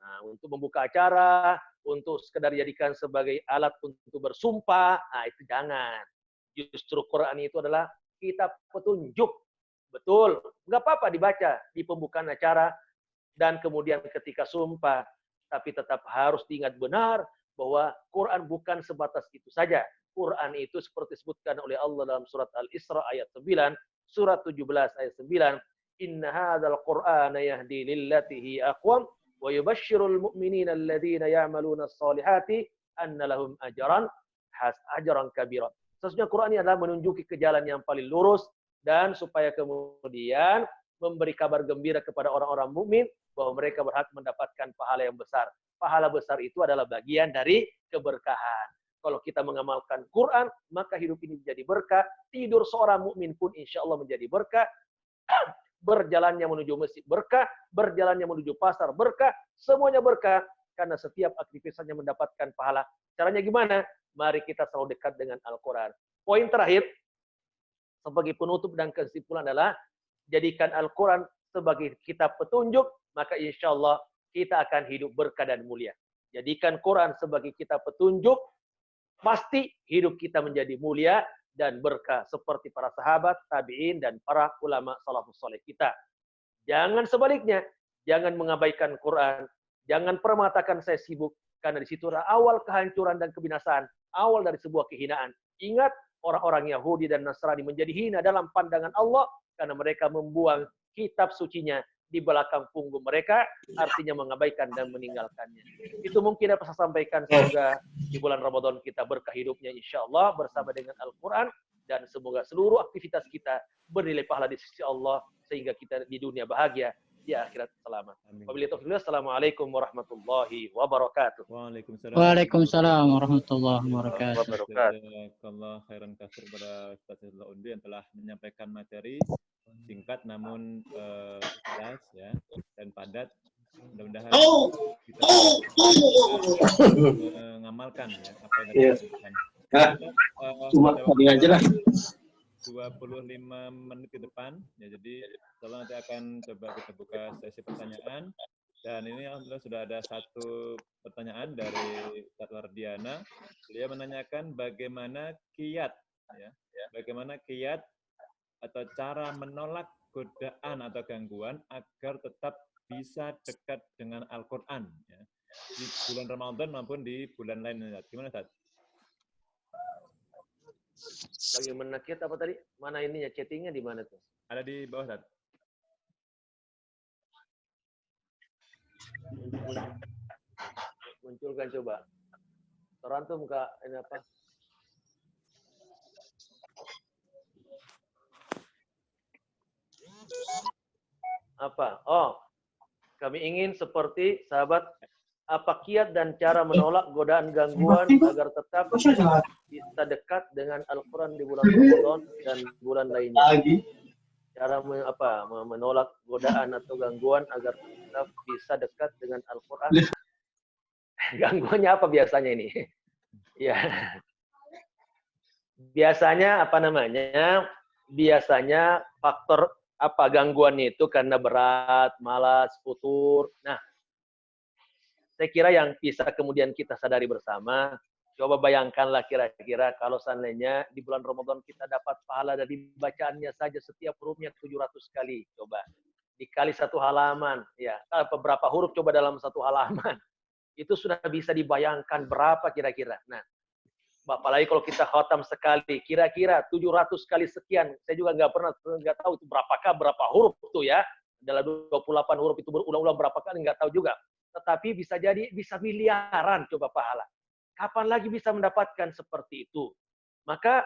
Nah, untuk membuka acara, untuk sekedar dijadikan sebagai alat untuk bersumpah, nah itu jangan. Justru Quran itu adalah kitab petunjuk. Betul, nggak apa-apa dibaca di pembukaan acara dan kemudian ketika sumpah, tapi tetap harus diingat benar bahwa Quran bukan sebatas itu saja. Quran itu seperti disebutkan oleh Allah dalam surat Al-Isra ayat 9, surat 17 ayat 9, inna hadzal Qur'ana yahdi lillati hi aqwam wa yubashshirul mu'minina alladziina ya'maluna as-solihati anna lahum ajran kabira. Sesungguhnya Quran ini adalah menunjuki ke jalan yang paling lurus dan supaya kemudian memberi kabar gembira kepada orang-orang mukmin bahwa mereka berhak mendapatkan pahala yang besar. Pahala besar itu adalah bagian dari keberkahan. Kalau kita mengamalkan Quran, maka hidup ini menjadi berkah. Tidur seorang mukmin pun insya Allah menjadi berkah. Berjalannya menuju masjid berkah, berjalannya menuju pasar berkah, semuanya berkah. karena setiap aktivitasnya mendapatkan pahala. Caranya gimana? Mari kita selalu dekat dengan Al-Quran. Poin terakhir, sebagai penutup dan kesimpulan adalah, jadikan Al-Quran sebagai kitab petunjuk, maka insya Allah kita akan hidup berkah dan mulia. Jadikan Quran sebagai kitab petunjuk, pasti hidup kita menjadi mulia dan berkah seperti para sahabat, tabi'in, dan para ulama salafus saleh kita. Jangan sebaliknya, jangan mengabaikan Quran, jangan pernah mengatakan saya sibuk, karena di situ awal kehancuran dan kebinasaan, awal dari sebuah kehinaan. Ingat, orang-orang Yahudi dan Nasrani menjadi hina dalam pandangan Allah karena mereka membuang kitab sucinya di belakang punggung mereka, artinya mengabaikan dan meninggalkannya. Itu mungkin dapat saya sampaikan. Semoga di bulan Ramadan kita berkah hidupnya insya Allah bersama dengan Al-Quran, dan semoga seluruh aktivitas kita bernilai pahala di sisi Allah sehingga kita di dunia bahagia, di akhirat selamat. Wabillahi taufiq. Assalamualaikum warahmatullahi wabarakatuh. Waalaikumsalam warahmatullahi wabarakatuh. Jazakallah khairan katsir kepada Ustaz Izzatul Undi yang telah menyampaikan materi singkat namun jelas ya dan padat. Mudah-mudahan kita mengamalkan ya apa yang disampaikan. Cuma tadi aja lah. 25 menit ke depan ya, jadi setelah nanti akan coba kita buka sesi pertanyaan, dan ini alhamdulillah sudah ada satu pertanyaan dari Ustaz Wardiana. Beliau menanyakan bagaimana kiat ya, bagaimana kiat atau cara menolak godaan atau gangguan agar tetap bisa dekat dengan Al-Quran ya, di bulan Ramadan maupun di bulan lainnya. Gimana Ustaz? Bagaimana kiat apa tadi? Mana ininya, chattingnya di mana tuh? Ada di bawah Ustaz. Munculkan coba. Terantum Kak, ini apa? Apa? Oh, kami ingin seperti sahabat, apa kiat dan cara menolak godaan gangguan agar tetap bisa dekat dengan Al-Quran di bulan Ramadan dan bulan lainnya. Cara menolak godaan atau gangguan agar tetap bisa dekat dengan Al-Quran. Gangguannya apa biasanya ini? Ya, biasanya apa namanya? Biasanya faktor apa gangguannya itu karena berat, malas, futur. Nah, saya kira yang bisa kemudian kita sadari bersama, coba bayangkanlah kira-kira kalau seandainya di bulan Ramadan kita dapat pahala dari bacaannya saja setiap hurufnya 700 kali. Coba dikali satu halaman, ya beberapa huruf coba dalam satu halaman. Itu sudah bisa dibayangkan berapa kira-kira. Nah, apalagi kalau kita khatam sekali, kira-kira 700 kali sekian. Saya juga nggak tahu itu berapa huruf itu ya. Dalam 28 huruf itu berulang-ulang berapa kali, nggak tahu juga. Tetapi bisa jadi bisa miliaran coba pahala. Kapan lagi bisa mendapatkan seperti itu? Maka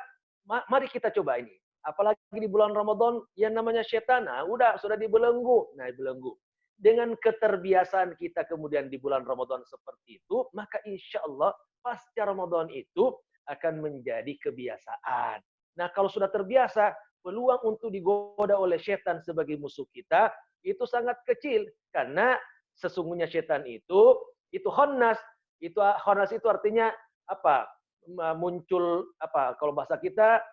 mari kita coba ini. Apalagi di bulan Ramadan yang namanya setan, sudah dibelenggu. Nah, dibelenggu. Dengan keterbiasaan kita kemudian di bulan Ramadan seperti itu, maka insya Allah pasca Ramadan itu akan menjadi kebiasaan. Nah, kalau sudah terbiasa, peluang untuk digoda oleh setan sebagai musuh kita itu sangat kecil, karena sesungguhnya setan itu khannas. Khannas itu artinya apa? Muncul apa? Kalau bahasa kita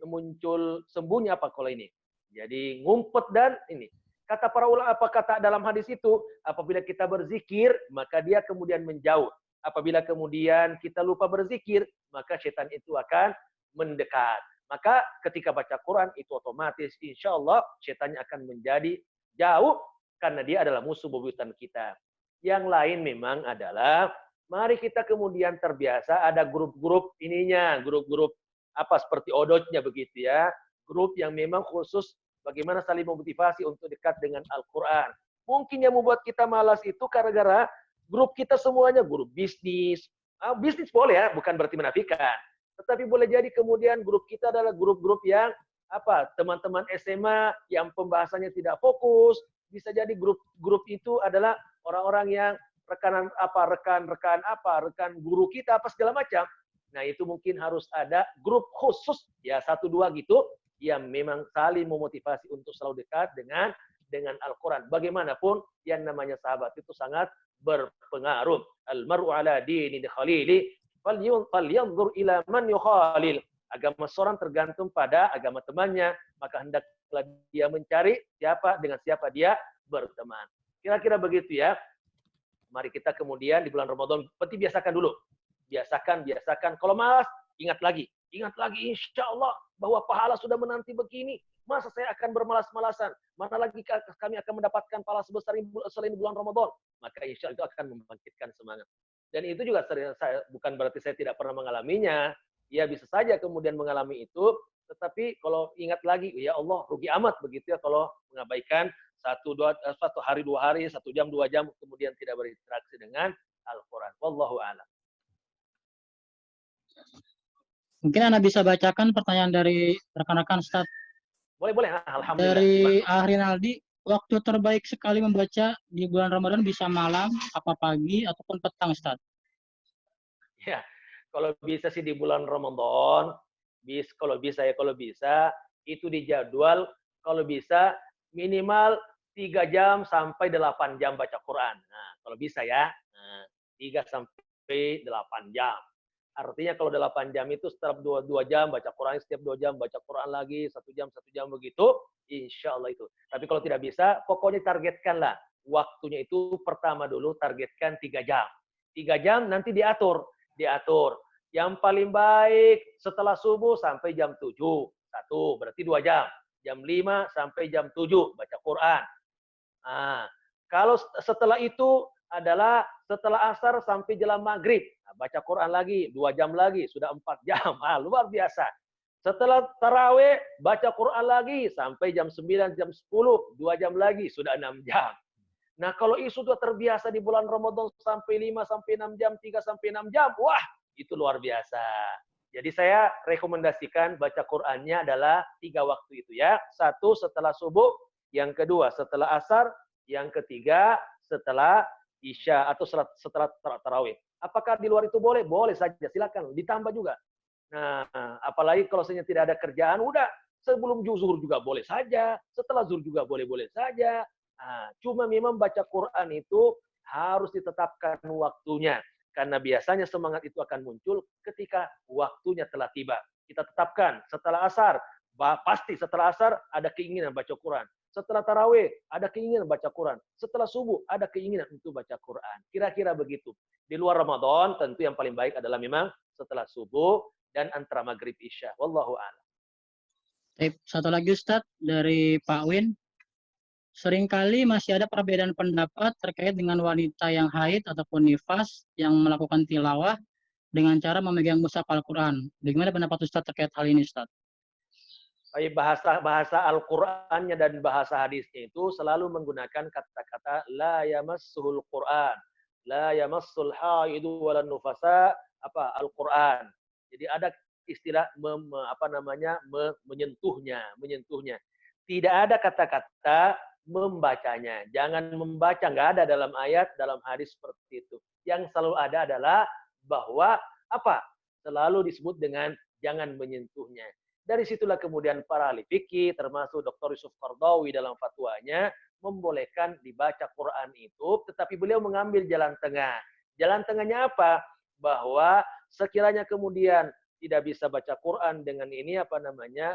muncul sembunyi apa kalau ini? Jadi ngumpet dan ini. Kata para ulama, apa kata dalam hadis itu? Apabila kita berzikir, maka dia kemudian menjauh. Apabila kemudian kita lupa berzikir, maka setan itu akan mendekat. Maka ketika baca Quran itu otomatis insya Allah setannya akan menjadi jauh karena dia adalah musuh bebuyutan kita. Yang lain memang adalah mari kita kemudian terbiasa ada grup-grup ininya, grup-grup apa seperti odotnya begitu ya. Grup yang memang khusus bagaimana saling memotivasi untuk dekat dengan Al-Quran. Mungkin yang membuat kita malas itu gara-gara grup kita semuanya grup bisnis. Bisnis boleh ya, bukan berarti menafikan. Tetapi boleh jadi kemudian grup kita adalah grup-grup yang teman-teman SMA yang pembahasannya tidak fokus. Bisa jadi grup itu adalah orang-orang yang rekan guru kita apa segala macam. Nah, itu mungkin harus ada grup khusus ya 1-2 gitu yang memang saling memotivasi untuk selalu dekat dengan Al-Quran. Bagaimanapun yang namanya sahabat itu sangat berpengaruh. Al-mar'u ala dini khalili falyanzur ila man yukhalil. Agama seorang tergantung pada agama temannya, maka hendaklah dia mencari dengan siapa dia berteman. Kira-kira begitu ya. Mari kita kemudian di bulan Ramadan, penting biasakan dulu. Biasakan. Kalau malas, ingat lagi, insya Allah bahwa pahala sudah menanti begini. Masa saya akan bermalas-malasan? Mana lagi kami akan mendapatkan pahala sebesar selain bulan Ramadan? Maka insya Allah itu akan membangkitkan semangat. Dan itu juga bukan berarti saya tidak pernah mengalaminya. Ya bisa saja kemudian mengalami itu. Tetapi kalau ingat lagi, ya Allah rugi amat begitu ya kalau mengabaikan satu hari, 2 hari, 1 jam, 2 jam, kemudian tidak berinteraksi dengan Al-Quran. Wallahu a'lam. Mungkin Anda bisa bacakan pertanyaan dari rekan-rekan Ustaz. Boleh. Alhamdulillah. Dari Ahrinaldi, waktu terbaik sekali membaca di bulan Ramadan bisa malam, apa pagi, ataupun petang, Ustaz? Ya, kalau bisa sih di bulan Ramadan, kalau bisa, itu dijadwal, kalau bisa minimal 3 jam sampai 8 jam baca Quran. Nah, kalau bisa ya, 3 sampai 8 jam. Artinya kalau 8 jam itu setiap 2 jam baca Quran, setiap 2 jam baca Quran lagi, 1 jam begitu, insya Allah itu. Tapi kalau tidak bisa, pokoknya targetkanlah. Waktunya itu pertama dulu targetkan 3 jam. 3 jam nanti diatur. Yang paling baik setelah subuh sampai jam 7. 1, berarti 2 jam. Jam 5 sampai jam 7 baca Quran. Nah, kalau setelah itu adalah setelah asar sampai jelang maghrib. Nah, baca Quran lagi, 2 jam lagi, sudah 4 jam. Luar biasa. Setelah tarawih, baca Quran lagi sampai jam 9, jam 10, 2 jam lagi, sudah 6 jam. Nah, kalau sudah terbiasa di bulan Ramadan sampai 5 sampai 6 jam, 3 sampai 6 jam, wah, itu luar biasa. Jadi saya rekomendasikan baca Qur'annya adalah 3 waktu itu ya. 1 setelah subuh, yang kedua setelah asar, yang ketiga setelah isya atau setelah tarawih. Apakah di luar itu boleh? Boleh saja, silakan. Ditambah juga. Nah, apalagi kalau misalnya tidak ada kerjaan, udah sebelum zuhur juga boleh saja, setelah zuhur juga boleh-boleh saja. Nah, cuma memang baca Quran itu harus ditetapkan waktunya. Karena biasanya semangat itu akan muncul ketika waktunya telah tiba. Kita tetapkan setelah asar, pasti setelah asar ada keinginan baca Quran. Setelah tarawih ada keinginan baca Quran. Setelah subuh ada keinginan untuk baca Quran. Kira-kira begitu. Di luar Ramadan tentu yang paling baik adalah memang setelah subuh dan antara maghrib isya. Wallahu a'lam. Satu lagi Ustadz dari Pak Win. Seringkali masih ada perbedaan pendapat terkait dengan wanita yang haid ataupun nifas yang melakukan tilawah dengan cara memegang mushaf Al-Quran. Bagaimana pendapat Ustadz terkait hal ini, Ustadz? Bahasa Al-Qur'annya dan bahasa hadisnya itu selalu menggunakan kata-kata la yamassuhul Qur'an, la yamassul haidu walan nufasa Al-Qur'an. Jadi ada istilah menyentuhnya. Tidak ada kata-kata membacanya. Jangan membaca, nggak ada dalam ayat, dalam hadis seperti itu. Yang selalu ada adalah bahwa selalu disebut dengan jangan menyentuhnya. Dari situlah kemudian para ahli fikih, termasuk Dr. Yusuf Qaradawi dalam fatwanya, membolehkan dibaca Quran itu, tetapi beliau mengambil jalan tengah. Jalan tengahnya apa? Bahwa sekiranya kemudian tidak bisa baca Quran dengan ini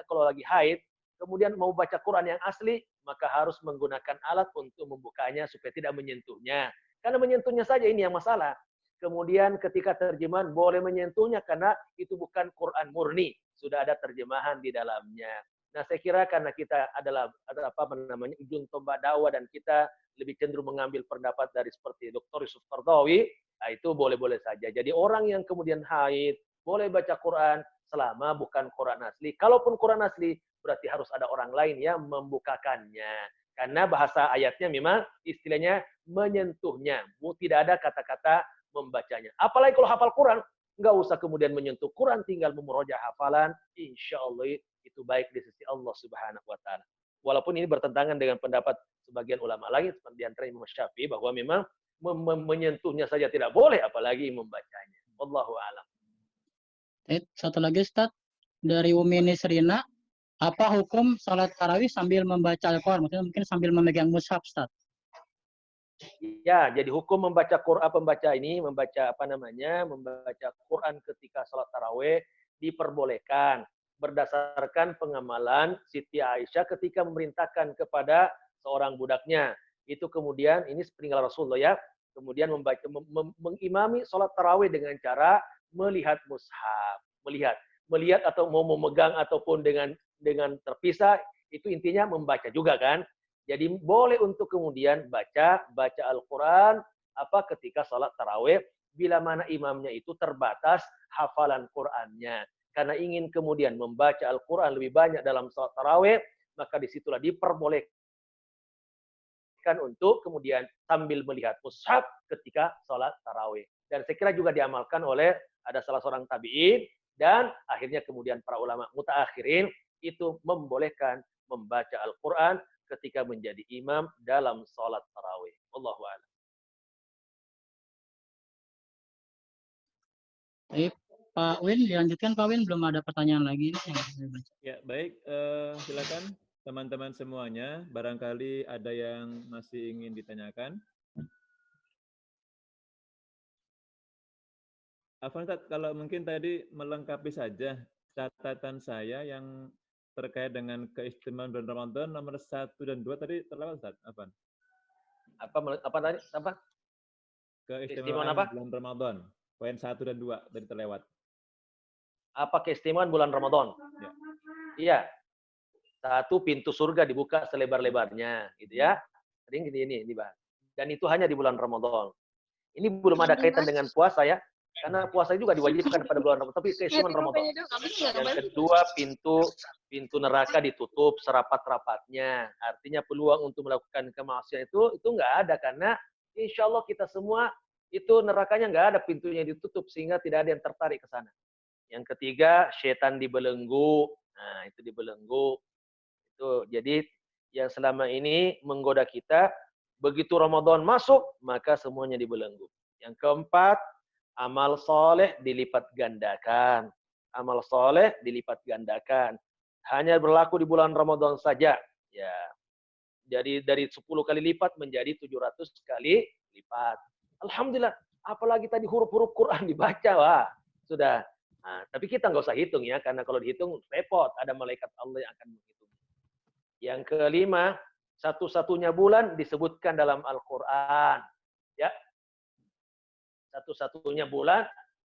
kalau lagi haid, kemudian mau baca Quran yang asli, maka harus menggunakan alat untuk membukanya supaya tidak menyentuhnya. Karena menyentuhnya saja ini yang masalah. Kemudian ketika terjemahan boleh menyentuhnya karena itu bukan Quran murni, sudah ada terjemahan di dalamnya. Nah, saya kira karena kita adalah ujung tombak dakwah dan kita lebih cenderung mengambil pendapat dari seperti Dr. Yusuf Qaradawi, itu boleh-boleh saja. Jadi orang yang kemudian haid boleh baca Quran selama bukan Quran asli. Kalaupun Quran asli, berarti harus ada orang lain yang membukakannya. Karena bahasa ayatnya memang istilahnya menyentuhnya. Tidak ada kata-kata membacanya. Apalagi kalau hafal Quran, nggak usah kemudian menyentuh Quran, tinggal memurojaah hafalan. Insya Allah itu baik di sisi Allah Subhanahu Wa Taala. Walaupun ini bertentangan dengan pendapat sebagian ulama lain, seperti antara Imam Syafi'i, bahwa memang menyentuhnya saja tidak boleh, apalagi membacanya. Wallahu a'lam. Satu lagi Ustadz dari Umi Nisrina. Apa hukum sholat tarawih sambil membaca Al-Quran? Maksudnya mungkin sambil memegang mushaf, Ustaz. Ya, jadi hukum membaca Quran, membaca Quran ketika sholat tarawih diperbolehkan berdasarkan pengamalan Siti Aisyah ketika memerintahkan kepada seorang budaknya. Itu kemudian ini peninggalan Rasulullah ya. Kemudian mengimami sholat tarawih dengan cara melihat mushaf, melihat atau mau memegang ataupun dengan terpisah, itu intinya membaca juga kan. Jadi boleh untuk kemudian baca Al-Quran ketika sholat tarawih bila mana imamnya itu terbatas hafalan Qurannya. Karena ingin kemudian membaca Al-Quran lebih banyak dalam sholat tarawih, maka disitulah diperbolehkan untuk kemudian sambil melihat mushaf ketika sholat tarawih. Dan saya kira juga diamalkan oleh ada salah seorang tabi'in dan akhirnya kemudian para ulama mutaakhirin itu membolehkan membaca Al-Quran ketika menjadi imam dalam sholat tarawih. Allahu a'lam. Baik, Pak Win, dilanjutkan Pak Win, belum ada pertanyaan lagi nih yang saya baca. Ya, baik. Silakan teman-teman semuanya. Barangkali ada yang masih ingin ditanyakan. Afwan, kalau mungkin tadi melengkapi saja catatan saya yang terkait dengan keistimewaan bulan Ramadan nomor 1 dan 2 tadi terlewat, Ustaz. Afwan. Apa tadi? Keistimewaan apa? bulan Ramadan. Poin 1 dan 2 tadi terlewat. Apa keistimewaan bulan Ramadan? Ya. Iya. Satu, pintu surga dibuka selebar-lebarnya, gitu ya. Sering ini Bang. Dan itu hanya di bulan Ramadan. Ini belum ada kaitan dengan puasa ya. Karena puasa juga diwajibkan pada bulan Ramadan, tapi keistimewaan Ramadan. Yang kedua, pintu neraka ditutup serapat-rapatnya. Artinya peluang untuk melakukan kemaksiatan itu nggak ada, karena insya Allah kita semua itu nerakanya nggak ada, pintunya ditutup sehingga tidak ada yang tertarik ke sana. Yang ketiga, setan dibelenggu. Nah, itu dibelenggu. Itu jadi yang selama ini menggoda kita, begitu Ramadan masuk, maka semuanya dibelenggu. Yang keempat, amal soleh dilipat gandakan. Amal soleh dilipat gandakan. Hanya berlaku di bulan Ramadan saja. Ya, jadi dari 10 kali lipat menjadi 700 kali lipat. Alhamdulillah. Apalagi tadi huruf-huruf Quran dibaca, wah, sudah. Nah, tapi kita nggak usah hitung ya, karena kalau dihitung repot. Ada malaikat Allah yang akan menghitung. Yang kelima, satu-satunya bulan disebutkan dalam Al-Quran. Ya, satu-satunya bulan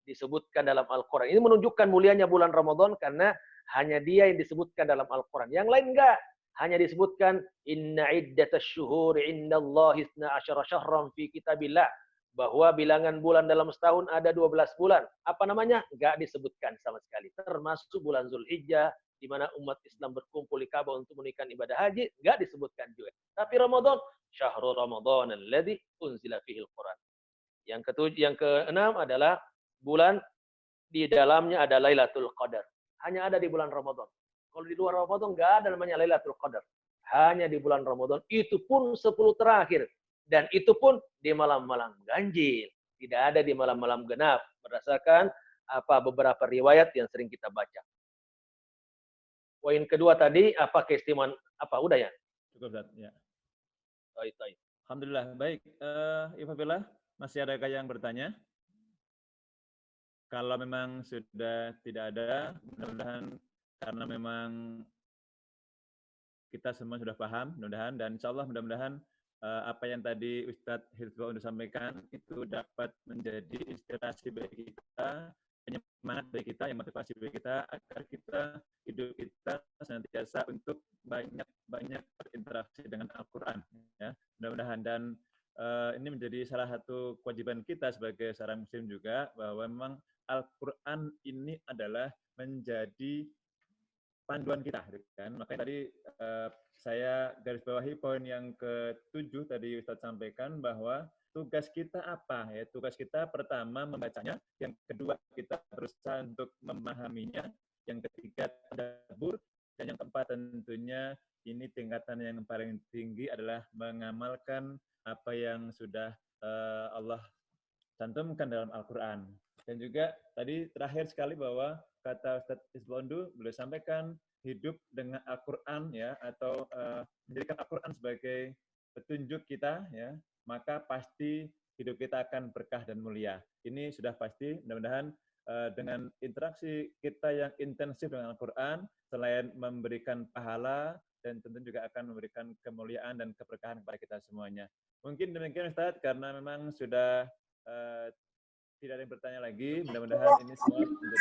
disebutkan dalam Al-Quran. Ini menunjukkan mulianya bulan Ramadan karena hanya dia yang disebutkan dalam Al-Quran. Yang lain enggak. Hanya disebutkan inna iddatas syuhuri indallahi 12 syahran fi kitabillah. Bahwa bilangan bulan dalam setahun ada 12 bulan. Apa namanya? Enggak disebutkan sama sekali. Termasuk bulan Zulhijjah, di mana umat Islam berkumpul di Ka'bah untuk menunaikan ibadah haji, enggak disebutkan juga. Tapi Ramadan, syahrul Ramadan alladzi unzila fihil Quran. Yang keenam adalah bulan di dalamnya ada Lailatul Qadar. Hanya ada di bulan Ramadan. Kalau di luar Ramadan nggak ada namanya Lailatul Qadar. Hanya di bulan Ramadan. Itu pun 10 terakhir. Dan itu pun di malam-malam ganjil. Tidak ada di malam-malam genap. Berdasarkan beberapa riwayat yang sering kita baca. Poin kedua tadi, apa keistimewaan? Apa? Udah ya? Cukup, Ustaz. Ya. Baik. Alhamdulillah. Baik. Ifafillah, masih adakah yang bertanya? Kalau memang sudah tidak ada, mudah-mudahan karena memang kita semua sudah paham, mudah-mudahan, dan insya Allah mudah-mudahan apa yang tadi Ustadz Hizbullah sampaikan itu dapat menjadi inspirasi bagi kita, penyemangat bagi kita, yang motivasi bagi kita agar kita hidup kita senantiasa untuk banyak berinteraksi dengan Al-Quran. Ya, mudah-mudahan, dan ini menjadi salah satu kewajiban kita sebagai seorang Muslim juga, bahwa memang Al-Quran ini adalah menjadi panduan kita, kan? Makanya tadi saya garis bawahi poin yang ke-7 tadi Ustadz sampaikan bahwa tugas kita apa? Ya, tugas kita pertama membacanya, yang kedua kita berusaha untuk memahaminya, yang ketiga tadabbur, dan yang keempat tentunya ini tingkatan yang paling tinggi adalah mengamalkan apa yang sudah Allah cantumkan dalam Al-Quran. Dan juga tadi terakhir sekali bahwa kata Ustadz Isbondu beliau sampaikan hidup dengan Al-Qur'an ya, atau menjadikan Al-Qur'an sebagai petunjuk kita ya, maka pasti hidup kita akan berkah dan mulia. Ini sudah pasti. Mudah-mudahan dengan interaksi kita yang intensif dengan Al-Qur'an, selain memberikan pahala dan tentu juga akan memberikan kemuliaan dan keberkahan kepada kita semuanya. Mungkin demikian Ustaz, karena memang sudah tidak ada yang bertanya lagi. Mudah-mudahan ini semua menjadi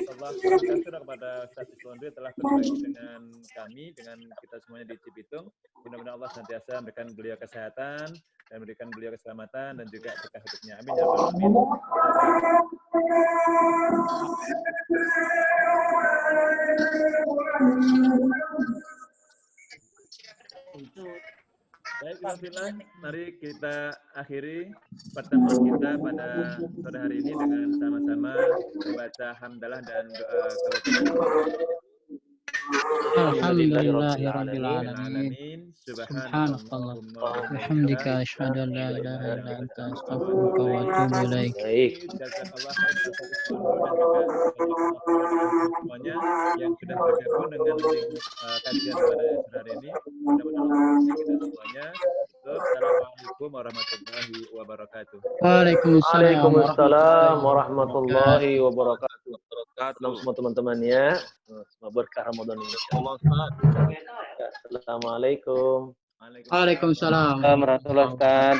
Allah kasih kepada Ustaz Iswandri telah berbagi dengan kami, dengan kita semuanya di Cibitung. Mudah-mudahan Allah senantiasa memberikan beliau kesehatan dan memberikan beliau keselamatan dan juga berkah hidupnya. Amin ya rabbal alamin. Baik, alhamdulillah, mari kita akhiri pertemuan kita pada sore hari ini dengan sama-sama membaca hamdalah dan doa keluarga. Alhamdulillahirabbil alamin. Subhanallah. Alhamdulillah, asyhadu an la ilaha illa anta, astaghfiruka wa atubu ilaik. Baik. Jazakallah khair atas semuanya yang sudah bergabung dengan kajian pada sore hari ini. Mudah-mudahan kita semuanya. Assalamualaikum warahmatullahi wabarakatuh. Waalaikumsalam warahmatullahi wabarakatuh. Selamat semua teman-temannya. Semoga berkah Ramadan ini. Assalamualaikum. Waalaikumsalam warahmatullahi wabarakatuh.